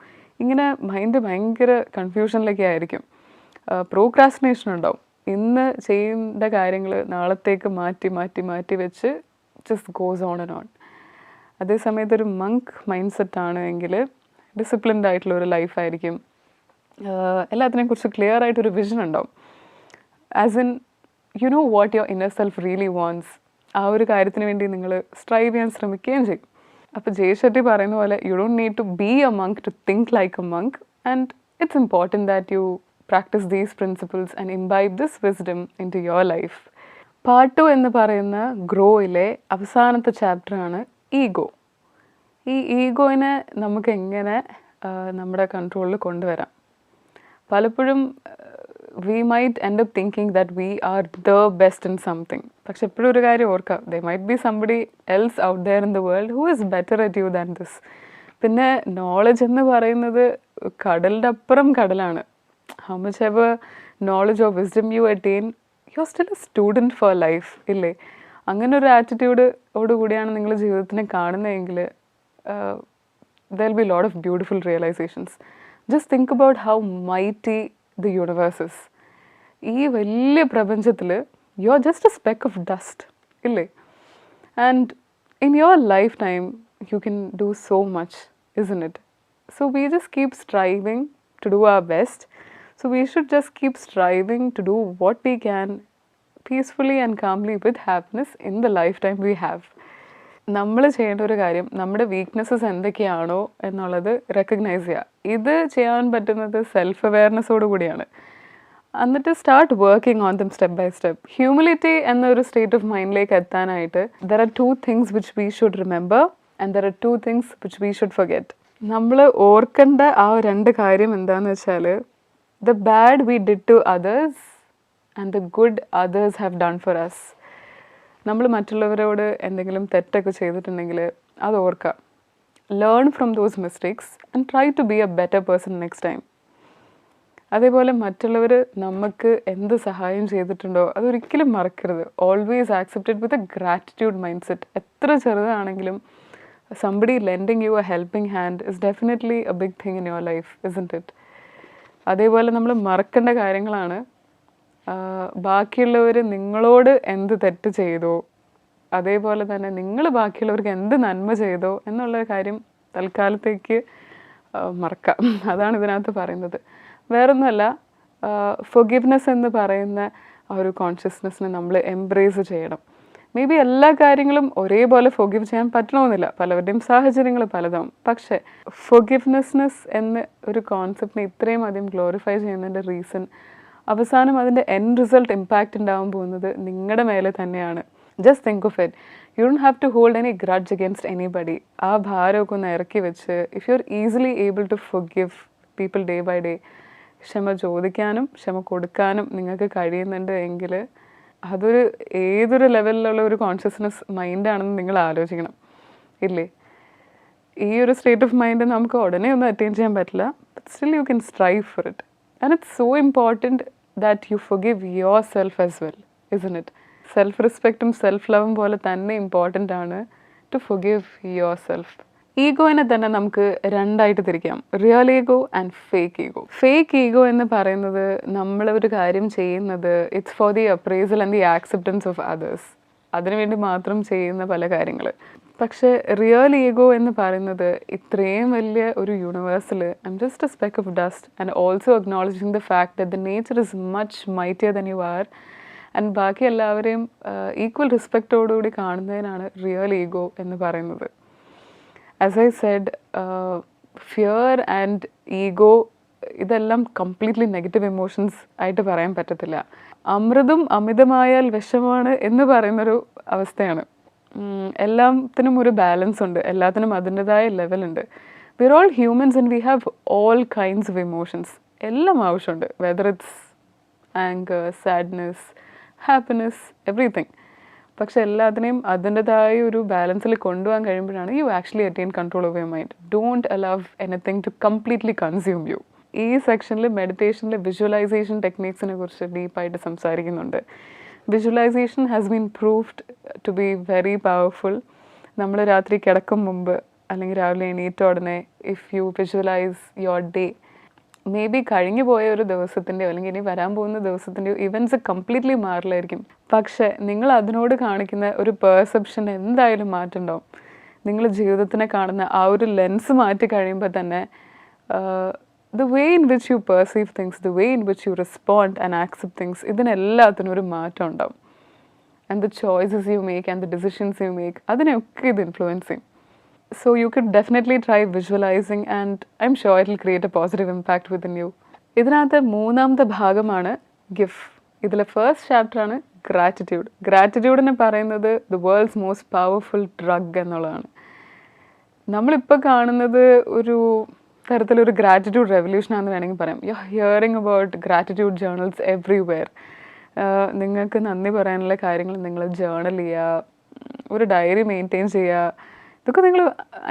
ഇങ്ങനെ മൈൻഡ് ഭയങ്കര കൺഫ്യൂഷനിലൊക്കെ ആയിരിക്കും. പ്രോക്രാസ്റ്റിനേഷൻ ഉണ്ടാവും. ഇന്ന് ചെയ്യേണ്ട കാര്യങ്ങൾ നാളത്തേക്ക് മാറ്റി മാറ്റി മാറ്റി വെച്ച് just goes on and on. അതേസമയത്ത് ഒരു മങ്ക് മൈൻഡ് സെറ്റാണ് എങ്കിൽ ഡിസിപ്ലിൻഡ് ആയിട്ടുള്ള ഒരു ലൈഫായിരിക്കും. എല്ലാത്തിനെയും കുറിച്ച് ക്ലിയർ ആയിട്ടൊരു വിഷൻ ഉണ്ടാവും. As in you know what your inner self really wants. ആ ഒരു കാര്യത്തിന് വേണ്ടി നിങ്ങൾ സ്ട്രൈവ് ചെയ്യാൻ ശ്രമിക്കുകയും ചെയ്യും. അപ്പോൾ ജയ് ഷെട്ടി പറയുന്ന പോലെ you don't need to be a monk to think like a monk. And it's important that you practise these principles and imbibe this wisdom into your life. Part 2 എന്ന് പറയുന്ന ഗ്രോയിലെ അവസാനത്തെ ചാപ്റ്ററാണ് ഈഗോ. ഈ ഈഗോയിനെ നമുക്ക് എങ്ങനെ നമ്മുടെ കൺട്രോളിൽ കൊണ്ടുവരാം. പലപ്പോഴും we might end up thinking that we are the best in something. പക്ഷെ എപ്പോഴും ഒരു കാര്യം ഓർക്കുക, there might be somebody else out there in the world who is better at you than this. പിന്നെ നോളജ് എന്ന് പറയുന്നത് കടലിൻ്റെ അപ്പുറം കടലാണ്. how much ever knowledge or wisdom you attain, you are still a student for life, ഇല്ലേ? അങ്ങനെ ഒരു ആറ്റിറ്റ്യൂഡോട് കൂടിയാണ് നിങ്ങൾ ജീവിതത്തിനെ കാണുന്നതെങ്കിൽ there will be a lot of beautiful realizations. Just think about how mighty the universe is. ഈ വലിയ പ്രപഞ്ചത്തിൽ you are just a speck of dust, ഇല്ലേ? And in your lifetime you can do so much, isn't it? So we just keep striving to do our best. So we should just keep striving to do what we can peacefully and calmly with happiness in the lifetime we have. നമ്മൾ ചെയ്യേണ്ട ഒരു കാര്യം നമ്മുടെ weaknesses എന്തൊക്കെയാണോ എന്നുള്ളത് recognise ചെയ്യുക. ഇത് ചെയ്യാൻ പറ്റുന്നത് സെൽഫ് അവെയർനെസ്സോട് കൂടിയാണ്. എന്നിട്ട് start working on them step by step. Humility എന്നൊരു സ്റ്റേറ്റ് ഓഫ് മൈൻഡിലേക്ക് എത്താനായിട്ട് there are 2 things which we should remember and there are 2 things which we should forget. നമ്മൾ ഓർക്കേണ്ട ആ 2 കാര്യം എന്താണെന്ന് വെച്ചാൽ the bad we did to others and the good others have done for us. നമ്മൾ മറ്റുള്ളവരോട് എന്തെങ്കിലും തെറ്റൊക്കെ ചെയ്തിട്ടുണ്ടെങ്കിൽ അത് ഓർക്കുക. Learn from those mistakes and try to be a better person next time. അതേപോലെ മറ്റുള്ളവർ നമുക്ക് എന്ത് സഹായം ചെയ്തിട്ടുണ്ടോ അതൊരിക്കലും മറക്കരുത്. Always accept it with a gratitude mind set. എത്ര ചെറുതാണെങ്കിലും somebody lending you a helping hand is definitely a big thing in your life, isn't it? അതേപോലെ നമ്മൾ മറക്കേണ്ട കാര്യങ്ങളാണ് ബാക്കിയുള്ളവർ നിങ്ങളോട് എന്ത് തെറ്റ് ചെയ്തോ അതേപോലെ തന്നെ നിങ്ങൾ ബാക്കിയുള്ളവർക്ക് എന്ത് നന്മ ചെയ്തോ എന്നുള്ള കാര്യം തൽക്കാലത്തേക്ക് മറക്കാം. അതാണ് ഇതിനകത്ത് പറയുന്നത്. വേറൊന്നുമല്ല, ഫൊർഗിവ്നെസ് എന്ന് പറയുന്ന ആ ഒരു കോൺഷ്യസ്നെസ്സിനെ നമ്മൾ എംബ്രേസ് ചെയ്യണം. മേ ബി എല്ലാ കാര്യങ്ങളും ഒരേപോലെ ഫൊർഗിവ് ചെയ്യാൻ പറ്റണമെന്നില്ല, പലവരുടെയും സാഹചര്യങ്ങൾ പലതാവും. പക്ഷേ ഫൊർഗിവ്നെസ്നെസ് എന്ന ഒരു കോൺസെപ്റ്റിനെ ഇത്രയും അധികം ഗ്ലോറിഫൈ ചെയ്യുന്നതിൻ്റെ റീസൺ അവസാനം അതിൻ്റെ എൻഡ് റിസൾട്ട് ഇമ്പാക്റ്റ് ഉണ്ടാവാൻ പോകുന്നത് നിങ്ങളുടെ മേലെ തന്നെയാണ്. Just think of it. You don't have to hold any grudge against anybody. ആ ഭാരമൊക്കെ ഒന്ന് ഇറക്കി വെച്ച് if you are easily able to forgive people day by day, ക്ഷമ ചോദിക്കാനും ക്ഷമ കൊടുക്കാനും നിങ്ങൾക്ക് കഴിയുന്നുണ്ട് എങ്കിൽ അതൊരു ഏതൊരു ലെവലിലുള്ള ഒരു കോൺഷ്യസ്നെസ് മൈൻഡാണെന്ന് നിങ്ങൾ ആലോചിക്കണം, ഇല്ലേ? ഈ ഒരു സ്റ്റേറ്റ് ഓഫ് മൈൻഡ് നമുക്ക് ഉടനെ ഒന്നും അറ്റൈൻ ചെയ്യാൻ പറ്റില്ല. But still you can strive for it. And it's so important that you forgive yourself as well, isn't it? Self റെസ്പെക്റ്റും സെൽഫ് ലവും പോലെ തന്നെ ഇമ്പോർട്ടൻ്റ് ആണ് ടു ഫൊർഗിവ് യുവർ സെൽഫ്. ഈഗോയിനെ തന്നെ നമുക്ക് രണ്ടായിട്ട് തിരിക്കാം, real ego and fake ego. Fake ego എന്ന് പറയുന്നത് നമ്മൾ ഒരു കാര്യം ചെയ്യുന്നത് it's for the appraisal and the acceptance of others, അതിനുവേണ്ടി മാത്രം ചെയ്യുന്ന പല കാര്യങ്ങൾ. പക്ഷേ റിയൽ ഈഗോ എന്ന് പറയുന്നത് ഇത്രയും വലിയ ഒരു യൂണിവേഴ്സിൽ I'm just a speck of dust and also acknowledging the fact that the nature is much mightier than you are and ബാക്കി എല്ലാവരെയും ഈക്വൽ റെസ്പെക്റ്റോടുകൂടി കാണുന്നതിനാണ് റിയൽ ഈഗോ എന്ന് പറയുന്നത്. As I said, fear and ego ഇതെല്ലാം completely negative emotions ആയിട്ട് പറയാൻ പറ്റത്തില്ല. അമൃതും അമിതമായാൽ വിഷമാണ് എന്ന് പറയുന്നൊരു അവസ്ഥയാണ്. എല്ലാത്തിനും ഒരു ബാലൻസ് ഉണ്ട്, എല്ലാത്തിനും അതിൻ്റെതായ ലെവലുണ്ട്. We are all humans and we have all kinds of emotions. എല്ലാം ആവശ്യമുണ്ട്, whether it's anger, sadness, happiness, everything. പക്ഷെ എല്ലാത്തിനെയും അതിൻ്റെതായ ഒരു ബാലൻസിൽ കൊണ്ടുപോകാൻ കഴിയുമ്പോഴാണ് you actually attain control of your mind. Don't allow anything to completely consume you. ഈ സെക്ഷനിൽ മെഡിറ്റേഷനിൽ വിഷ്വലൈസേഷൻ ടെക്നിക്സിനെ കുറിച്ച് ഡീപ്പായിട്ട് സംസാരിക്കുന്നുണ്ട്. Visualisation has been proved to be very powerful. നമ്മൾ രാത്രി കിടക്കും മുമ്പ് അല്ലെങ്കിൽ രാവിലെ എണീറ്റ ഉടനെ if you visualise your day, maybe കഴിഞ്ഞു പോയ ഒരു ദിവസത്തിൻ്റെയോ അല്ലെങ്കിൽ ഇനി വരാൻ പോകുന്ന ദിവസത്തിൻ്റെയോ ഇവൻറ്റ്സ് കംപ്ലീറ്റ്ലി മാറില്ലായിരിക്കും. പക്ഷേ നിങ്ങൾ അതിനോട് കാണിക്കുന്ന ഒരു പെർസെപ്ഷൻ എന്തായാലും മാറ്റുണ്ടാവും. നിങ്ങൾ ജീവിതത്തിനെ കാണുന്ന ആ ഒരു ലെൻസ് മാറ്റി കഴിയുമ്പോൾ തന്നെ the way in which you perceive things, the way in which you respond and accept things, ഇതിനെല്ലാത്തിനും ഒരു മാറ്റം ഉണ്ടാവും. And the choices you make and the decisions you make, അതിനെയൊക്കെ ഇത് ഇൻഫ്ലുവൻസ് ചെയ്യും. So you could definitely try visualizing and I'm sure it will create a positive impact within you. ഇതിനകത്ത് മൂന്നാമത്തെ ഭാഗമാണ് ഗിവ്. ഇതിലെ ഫസ്റ്റ് ചാപ്റ്ററാണ് ഗ്രാറ്റിറ്റ്യൂഡ്. ഗ്രാറ്റിറ്റ്യൂഡിനെ പറയുന്നത് the world's most powerful drug എന്നുള്ളതാണ്. നമ്മളിപ്പോൾ കാണുന്നത് ഒരു തരത്തിലൊരു ഗ്രാറ്റിറ്റ്യൂഡ് റെവല്യൂഷനാണെന്ന് വേണമെങ്കിൽ പറയാം. You hearing about gratitude journals everywhere. നിങ്ങൾക്ക് നന്ദി പറയാനുള്ള കാര്യങ്ങൾ നിങ്ങൾ ജേർണൽ ചെയ്യുക, ഒരു ഡയറി മെയിൻറ്റെയിൻ ചെയ്യുക. ഇതൊക്കെ നിങ്ങൾ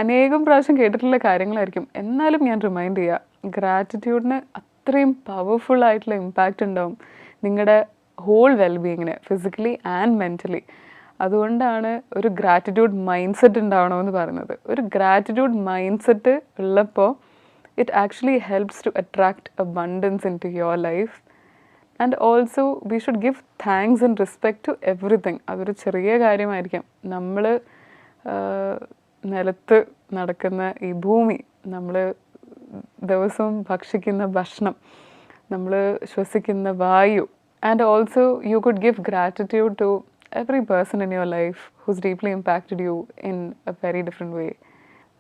അനേകം പ്രാവശ്യം കേട്ടിട്ടുള്ള കാര്യങ്ങളായിരിക്കും. എന്നാലും ഞാൻ റിമൈൻഡ് ചെയ്യുക, ഗ്രാറ്റിറ്റ്യൂഡിന് അത്രയും പവർഫുൾ ആയിട്ടുള്ള ഇമ്പാക്റ്റ് ഉണ്ടാവും നിങ്ങളുടെ ഹോൾ വെൽബീയിങ്ങിന്, ഫിസിക്കലി ആൻഡ് മെൻ്റലി. അതുകൊണ്ടാണ് ഒരു ഗ്രാറ്റിറ്റ്യൂഡ് മൈൻഡ് സെറ്റ് ഉണ്ടാവണമെന്ന് പറയുന്നത്. ഒരു ഗ്രാറ്റിറ്റ്യൂഡ് മൈൻഡ് സെറ്റ് ഉള്ളപ്പോൾ it actually helps to attract abundance into your life. And also we should give thanks and respect to everything. അതൊരു ചെറിയ കാര്യമായിരിക്കാം. നമ്മൾ നിലത്ത് നടക്കുന്ന ഈ ഭൂമി, നമ്മൾ ദിവസവും ഭക്ഷിക്കുന്ന ഭക്ഷണം, നമ്മൾ ശ്വസിക്കുന്ന വായു. And also you could give gratitude to every person in your life whose deeply impacted you in a very different way.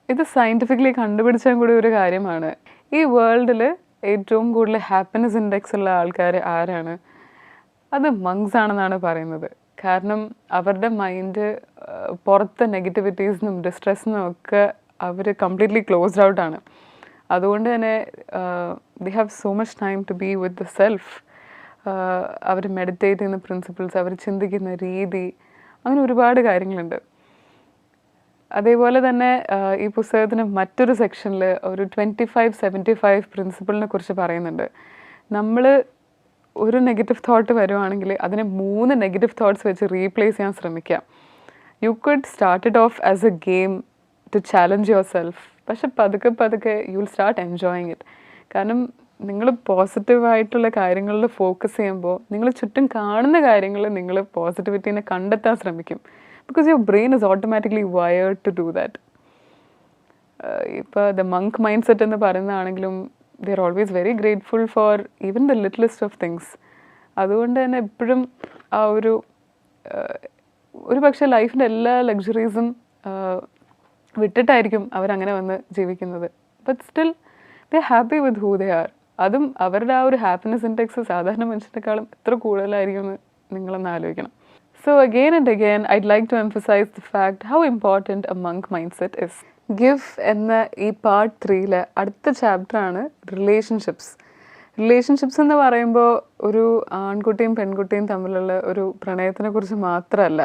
ഇത് സയൻറ്റിഫിക്കലി കണ്ടുപിടിച്ചാൽ കൂടി ഒരു കാര്യമാണ്. ഈ വേൾഡിൽ ഏറ്റവും കൂടുതൽ ഹാപ്പിനെസ് ഇൻഡെക്സ് ഉള്ള ആൾക്കാർ ആരാണ്? അത് മങ്സ് ആണെന്നാണ് പറയുന്നത്. കാരണം അവരുടെ മൈൻഡ് പുറത്തെ നെഗറ്റിവിറ്റീസിനും ഡിസ്ട്രെസ്സിനും ഒക്കെ അവർ കംപ്ലീറ്റ്ലി ക്ലോസ്ഡ് ഔട്ടാണ്. അതുകൊണ്ട് തന്നെ they have so much time to be with the self. അവർ മെഡിറ്റേറ്റ് ചെയ്യുന്ന പ്രിൻസിപ്പിൾസ്, അവർ ചിന്തിക്കുന്ന രീതി, അങ്ങനെ ഒരുപാട് കാര്യങ്ങളുണ്ട്. അതേപോലെ തന്നെ ഈ പുസ്തകത്തിന് മറ്റൊരു സെക്ഷനിൽ ഒരു 25-75 പ്രിൻസിപ്പിളിനെ കുറിച്ച് പറയുന്നുണ്ട്. നമ്മൾ ഒരു നെഗറ്റീവ് തോട്ട് വരുവാണെങ്കിൽ അതിനെ 3 നെഗറ്റീവ് തോട്ട്സ് വെച്ച് റീപ്ലേസ് ചെയ്യാൻ ശ്രമിക്കാം. You could start it off as a game to challenge yourself. പക്ഷെ പതുക്കെ പതുക്കെ you will start enjoying it. കാരണം നിങ്ങൾ പോസിറ്റീവായിട്ടുള്ള കാര്യങ്ങളിൽ ഫോക്കസ് ചെയ്യുമ്പോൾ നിങ്ങൾ ചുറ്റും കാണുന്ന കാര്യങ്ങളിൽ നിങ്ങൾ പോസിറ്റിവിറ്റീനെ കണ്ടെത്താൻ ശ്രമിക്കും. Because your brain is automatically wired to do that. ഇപ്പോൾ ദ മങ്ക് മൈൻഡ് സെറ്റ് എന്ന് പറയുന്നതാണെങ്കിലും they are always very grateful for even the littlest of things. അതുകൊണ്ട് തന്നെ എപ്പോഴും ആ ഒരു പക്ഷേ ലൈഫിൻ്റെ എല്ലാ ലക്ഷറീസും വിട്ടിട്ടായിരിക്കും അവരങ്ങനെ വന്ന് ജീവിക്കുന്നത്. But still they happy with who they are. അതും അവരുടെ ആ ഒരു ഹാപ്പിനെസ് ഇൻഡെക്സ് സാധാരണ മനുഷ്യരെക്കാളും എത്ര കൂടുതലായിരിക്കും എന്ന് നിങ്ങളൊന്ന് ആലോചിക്കണം. So again and again I'd like to emphasise the fact how important a monk mind set is. Give എന്ന ഈ പാർട്ട് 3 അടുത്ത ചാപ്റ്ററാണ് റിലേഷൻഷിപ്സ്. റിലേഷൻഷിപ്സ് എന്ന് പറയുമ്പോൾ ഒരു ആൺകുട്ടിയും പെൺകുട്ടിയും തമ്മിലുള്ള ഒരു പ്രണയത്തിനെ കുറിച്ച് മാത്രമല്ല.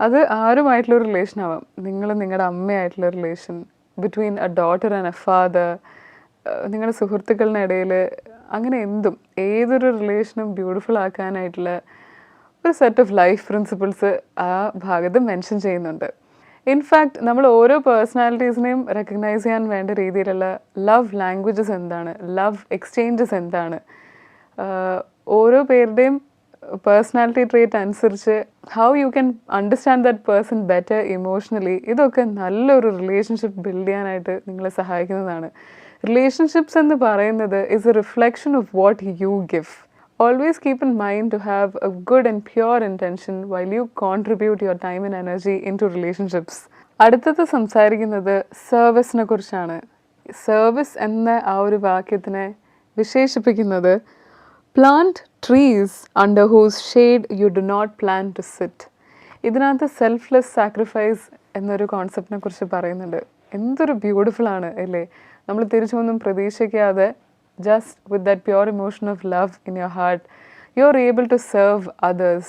അത് ആരുമായിട്ടുള്ള റിലേഷൻ ആവാം. നിങ്ങളുടെ അമ്മയായിട്ടുള്ള relation, between a daughter and a father, നിങ്ങളുടെ സുഹൃത്തുക്കളുടെ ഇടയിൽ, അങ്ങനെ എന്തും ഏതൊരു റിലേഷനും ബ്യൂട്ടിഫുൾ ആക്കാനായിട്ടുള്ള ഒരു സെറ്റ് ഓഫ് ലൈഫ് പ്രിൻസിപ്പിൾസ് ആ ഭാഗത്ത് മെൻഷൻ ചെയ്യുന്നുണ്ട്. ഇൻഫാക്ട് നമ്മൾ ഓരോ പേഴ്സണാലിറ്റീസിനെയും റെക്കഗ്നൈസ് ചെയ്യാൻ വേണ്ട രീതിയിലുള്ള ലവ് ലാംഗ്വേജസ് എന്താണ്, ലവ് എക്സ്ചേഞ്ചസ് എന്താണ്, ഓരോ പേരുടെയും പേഴ്സണാലിറ്റി ട്രേറ്റ് അനുസരിച്ച് how you can understand that person better emotionally, ഇതൊക്കെ നല്ലൊരു റിലേഷൻഷിപ്പ് ബിൽഡ് ചെയ്യാനായിട്ട് നിങ്ങളെ സഹായിക്കുന്നതാണ്. റിലേഷൻഷിപ്സ് എന്ന് പറയുന്നത് is a reflection of what you give. Always keep in mind to have a good and pure intention while you contribute your time and energy into relationships. അടുത്തത് സംസാരിക്കുന്നത് സർവീസിനെ കുറിച്ചാണ്. സർവീസ് എന്ന ആ ഒരു വാക്യത്തിനെ വിശേഷിപ്പിക്കുന്നത് plant trees under whose shade you do not plan to sit. ഇതിനകത്ത് selfless sacrifice എന്നൊരു കോൺസെപ്റ്റിനെ കുറിച്ച് പറയുന്നുണ്ട്. എന്തൊരു ബ്യൂട്ടിഫുൾ ആണ് അല്ലേ? നമ്മൾ തിരിച്ചൊന്നും പ്രതീക്ഷിക്കാതെ just with that pure emotion of love in your heart, you're able to serve others.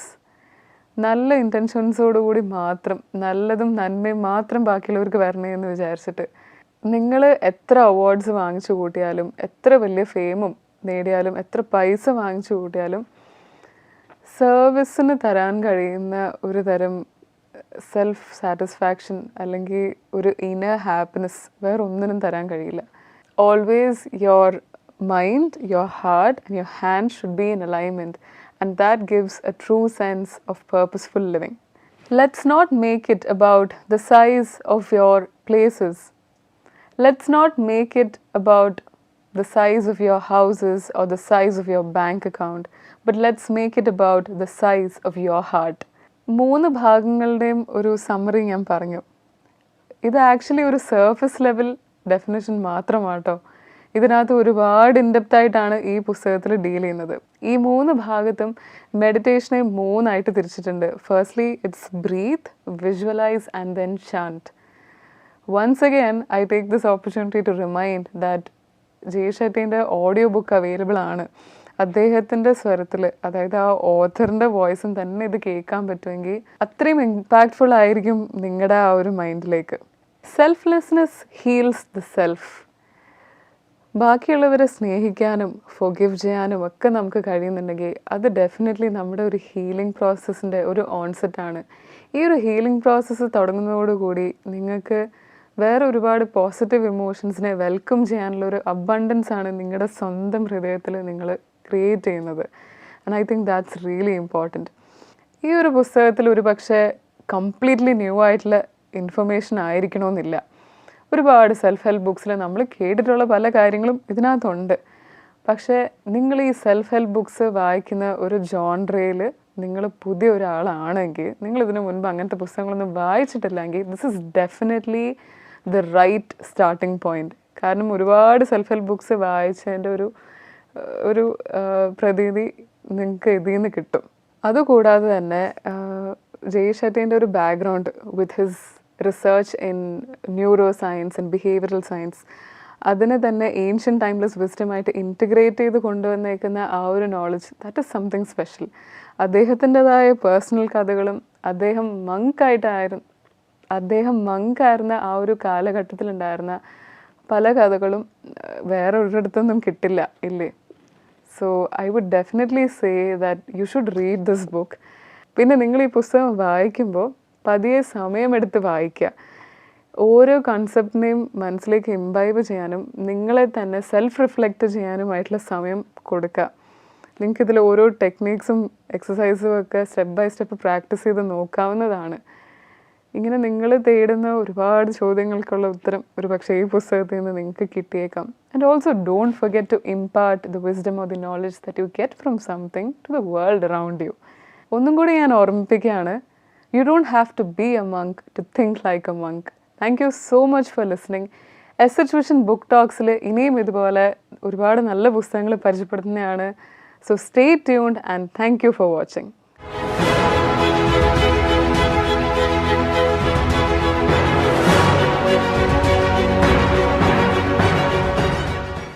നല്ല ഇൻറ്റൻഷൻസോടുകൂടി മാത്രം, നല്ലതും നന്മയും മാത്രം ബാക്കിയുള്ളവർക്ക് വരണേ എന്ന് വിചാരിച്ചിട്ട് നിങ്ങൾ എത്ര അവാർഡ്സ് വാങ്ങിച്ചു കൂട്ടിയാലും, എത്ര വലിയ ഫെയിമും നേടിയാലും, എത്ര പൈസ വാങ്ങിച്ചു കൂട്ടിയാലും, സർവീസിന് തരാൻ കഴിയുന്ന ഒരു തരം സെൽഫ് സാറ്റിസ്ഫാക്ഷൻ അല്ലെങ്കിൽ ഒരു ഇന്നർ ഹാപ്പിനെസ് വേറൊന്നിനും തരാൻ കഴിയില്ല. Always your mind, your heart and your hand should be in alignment, and that gives a true sense of purposeful living. Let's not make it about the size of your places. Let's not make it about the size of your houses or the size of your bank account, but let's make it about the size of your heart. 3 ഭാഗങ്ങളുടെയും ഒരു summary ഞാൻ പറഞ്ഞു. ഇത് actually ഒരു surface level definition മാത്രമാട്ടോ. ഇതിനകത്ത് ഒരുപാട് ഇൻഡെപ്തായിട്ടാണ് ഈ പുസ്തകത്തിൽ deal ചെയ്യുന്നത്. ഈ 3 ഭാഗത്തും മെഡിറ്റേഷനെ 3 തിരിച്ചിട്ടുണ്ട്. Firstly it's breathe, visualise and then chant. Once again I take this opportunity to remind that Jay ഷെട്ടിൻ്റെ ഓഡിയോ ബുക്ക് അവൈലബിൾ ആണ്. അദ്ദേഹത്തിൻ്റെ സ്വരത്തിൽ, അതായത് ആ ഓഥറിൻ്റെ വോയിസും തന്നെ ഇത് കേൾക്കാൻ പറ്റുമെങ്കിൽ അത്രയും ഇമ്പാക്റ്റ്ഫുൾ ആയിരിക്കും നിങ്ങളുടെ ആ ഒരു മൈൻഡിലേക്ക്. Selflessness heals the self. ബാക്കിയുള്ളവരെ സ്നേഹിക്കാനും ഫോർഗിവ് ചെയ്യാനും ഒക്കെ നമുക്ക് കഴിയുന്നുണ്ടെങ്കിൽ അത് ഡെഫിനറ്റ്ലി നമ്മുടെ ഒരു ഹീലിംഗ് പ്രോസസ്സിൻ്റെ ഒരു ഓൺസെറ്റാണ്. ഈ ഒരു ഹീലിംഗ് പ്രോസസ്സ് തുടങ്ങുന്നതോടുകൂടി നിങ്ങൾക്ക് വേറെ ഒരുപാട് പോസിറ്റീവ് ഇമോഷൻസിനെ വെൽക്കം ചെയ്യാനുള്ള ഒരു അബണ്ടൻസ് ആണ് നിങ്ങളുടെ സ്വന്തം ഹൃദയത്തിൽ നിങ്ങൾ ക്രിയേറ്റ് ചെയ്യുന്നത്. And I think that's really important. ഈ ഒരു പുസ്തകത്തിൽ ഒരു പക്ഷേ കംപ്ലീറ്റ്ലി ന്യൂ ആയിട്ടുള്ള ഇൻഫർമേഷൻ ആയിരിക്കണമെന്നില്ല. ഒരുപാട് സെൽഫ് ഹെൽപ്പ് ബുക്സിൽ നമ്മൾ കേട്ടിട്ടുള്ള പല കാര്യങ്ങളും ഇതിനകത്തുണ്ട്. പക്ഷേ നിങ്ങൾ ഈ സെൽഫ് ഹെൽപ്പ് ബുക്സ് വായിക്കുന്ന ഒരു ജോൺറയിൽ നിങ്ങൾ പുതിയ ഒരാളാണെങ്കിൽ, നിങ്ങളിതിനു മുൻപ് അങ്ങനത്തെ പുസ്തകങ്ങളൊന്നും വായിച്ചിട്ടില്ലെങ്കിൽ, this is definitely the right starting point. കാരണം ഒരുപാട് സെൽഫ് ഹെൽപ്പ് ബുക്സ് വായിച്ചതിൻ്റെ ഒരു പ്രതീതി നിങ്ങൾക്ക് ഇതിൽ നിന്ന് കിട്ടും. അതുകൂടാതെ തന്നെ ജയ് ഷെട്ടിൻ്റെ ഒരു background with his research in neuro science and behavioural science, അതിനെ തന്നെ ഏൻഷ്യൻ ടൈംലെസ് വിസ്ഡമായിട്ട് ഇൻറ്റഗ്രേറ്റ് ചെയ്ത് കൊണ്ടുവന്നേക്കുന്ന ആ ഒരു knowledge, that is something special. അദ്ദേഹത്തിൻ്റെതായ പേഴ്സണൽ കഥകളും അദ്ദേഹം മങ്കായിരുന്ന ആ ഒരു കാലഘട്ടത്തിലുണ്ടായിരുന്ന പല കഥകളും വേറെ ഒരിടത്തൊന്നും കിട്ടില്ല, ഇല്ലേ? So I would definitely say that you should read this book. പിന്നെ നിങ്ങൾ ഈ പുസ്തകം വായിക്കുമ്പോൾ പതിയെ സമയമെടുത്ത് വായിക്കുക. ഓരോ കൺസെപ്റ്റിനെയും മനസ്സിലേക്ക് ഇംബൈബ് ചെയ്യാനും നിങ്ങളെ തന്നെ സെൽഫ് റിഫ്ലക്റ്റ് ചെയ്യാനുമായിട്ടുള്ള സമയം കൊടുക്കുക. നിങ്ങൾക്ക് ഇതിൽ ഓരോ ടെക്നീക്സും എക്സസൈസും ഒക്കെ സ്റ്റെപ്പ് ബൈ സ്റ്റെപ്പ് പ്രാക്ടീസ് ചെയ്ത് നോക്കാവുന്നതാണ്. ഇങ്ങനെ നിങ്ങൾ തേടുന്ന ഒരുപാട് ചോദ്യങ്ങൾക്കുള്ള ഉത്തരം ഒരു പക്ഷേ ഈ പുസ്തകത്തിൽ നിന്ന് നിങ്ങൾക്ക് കിട്ടിയേക്കാം. And also don't forget to impart the wisdom or the knowledge that you get from something to the world around you. ഒന്നും കൂടി ഞാൻ ഓർമ്മിപ്പിക്കുകയാണ്, you don't have to be a monk to think like a monk. Thank you so much for listening. S vision book ടോക്സിൽ ഇനിയും ഇതുപോലെ ഒരുപാട് നല്ല പുസ്തകങ്ങൾ പരിചയപ്പെടുത്തുന്നതാണ്. So stay tuned and thank you for watching.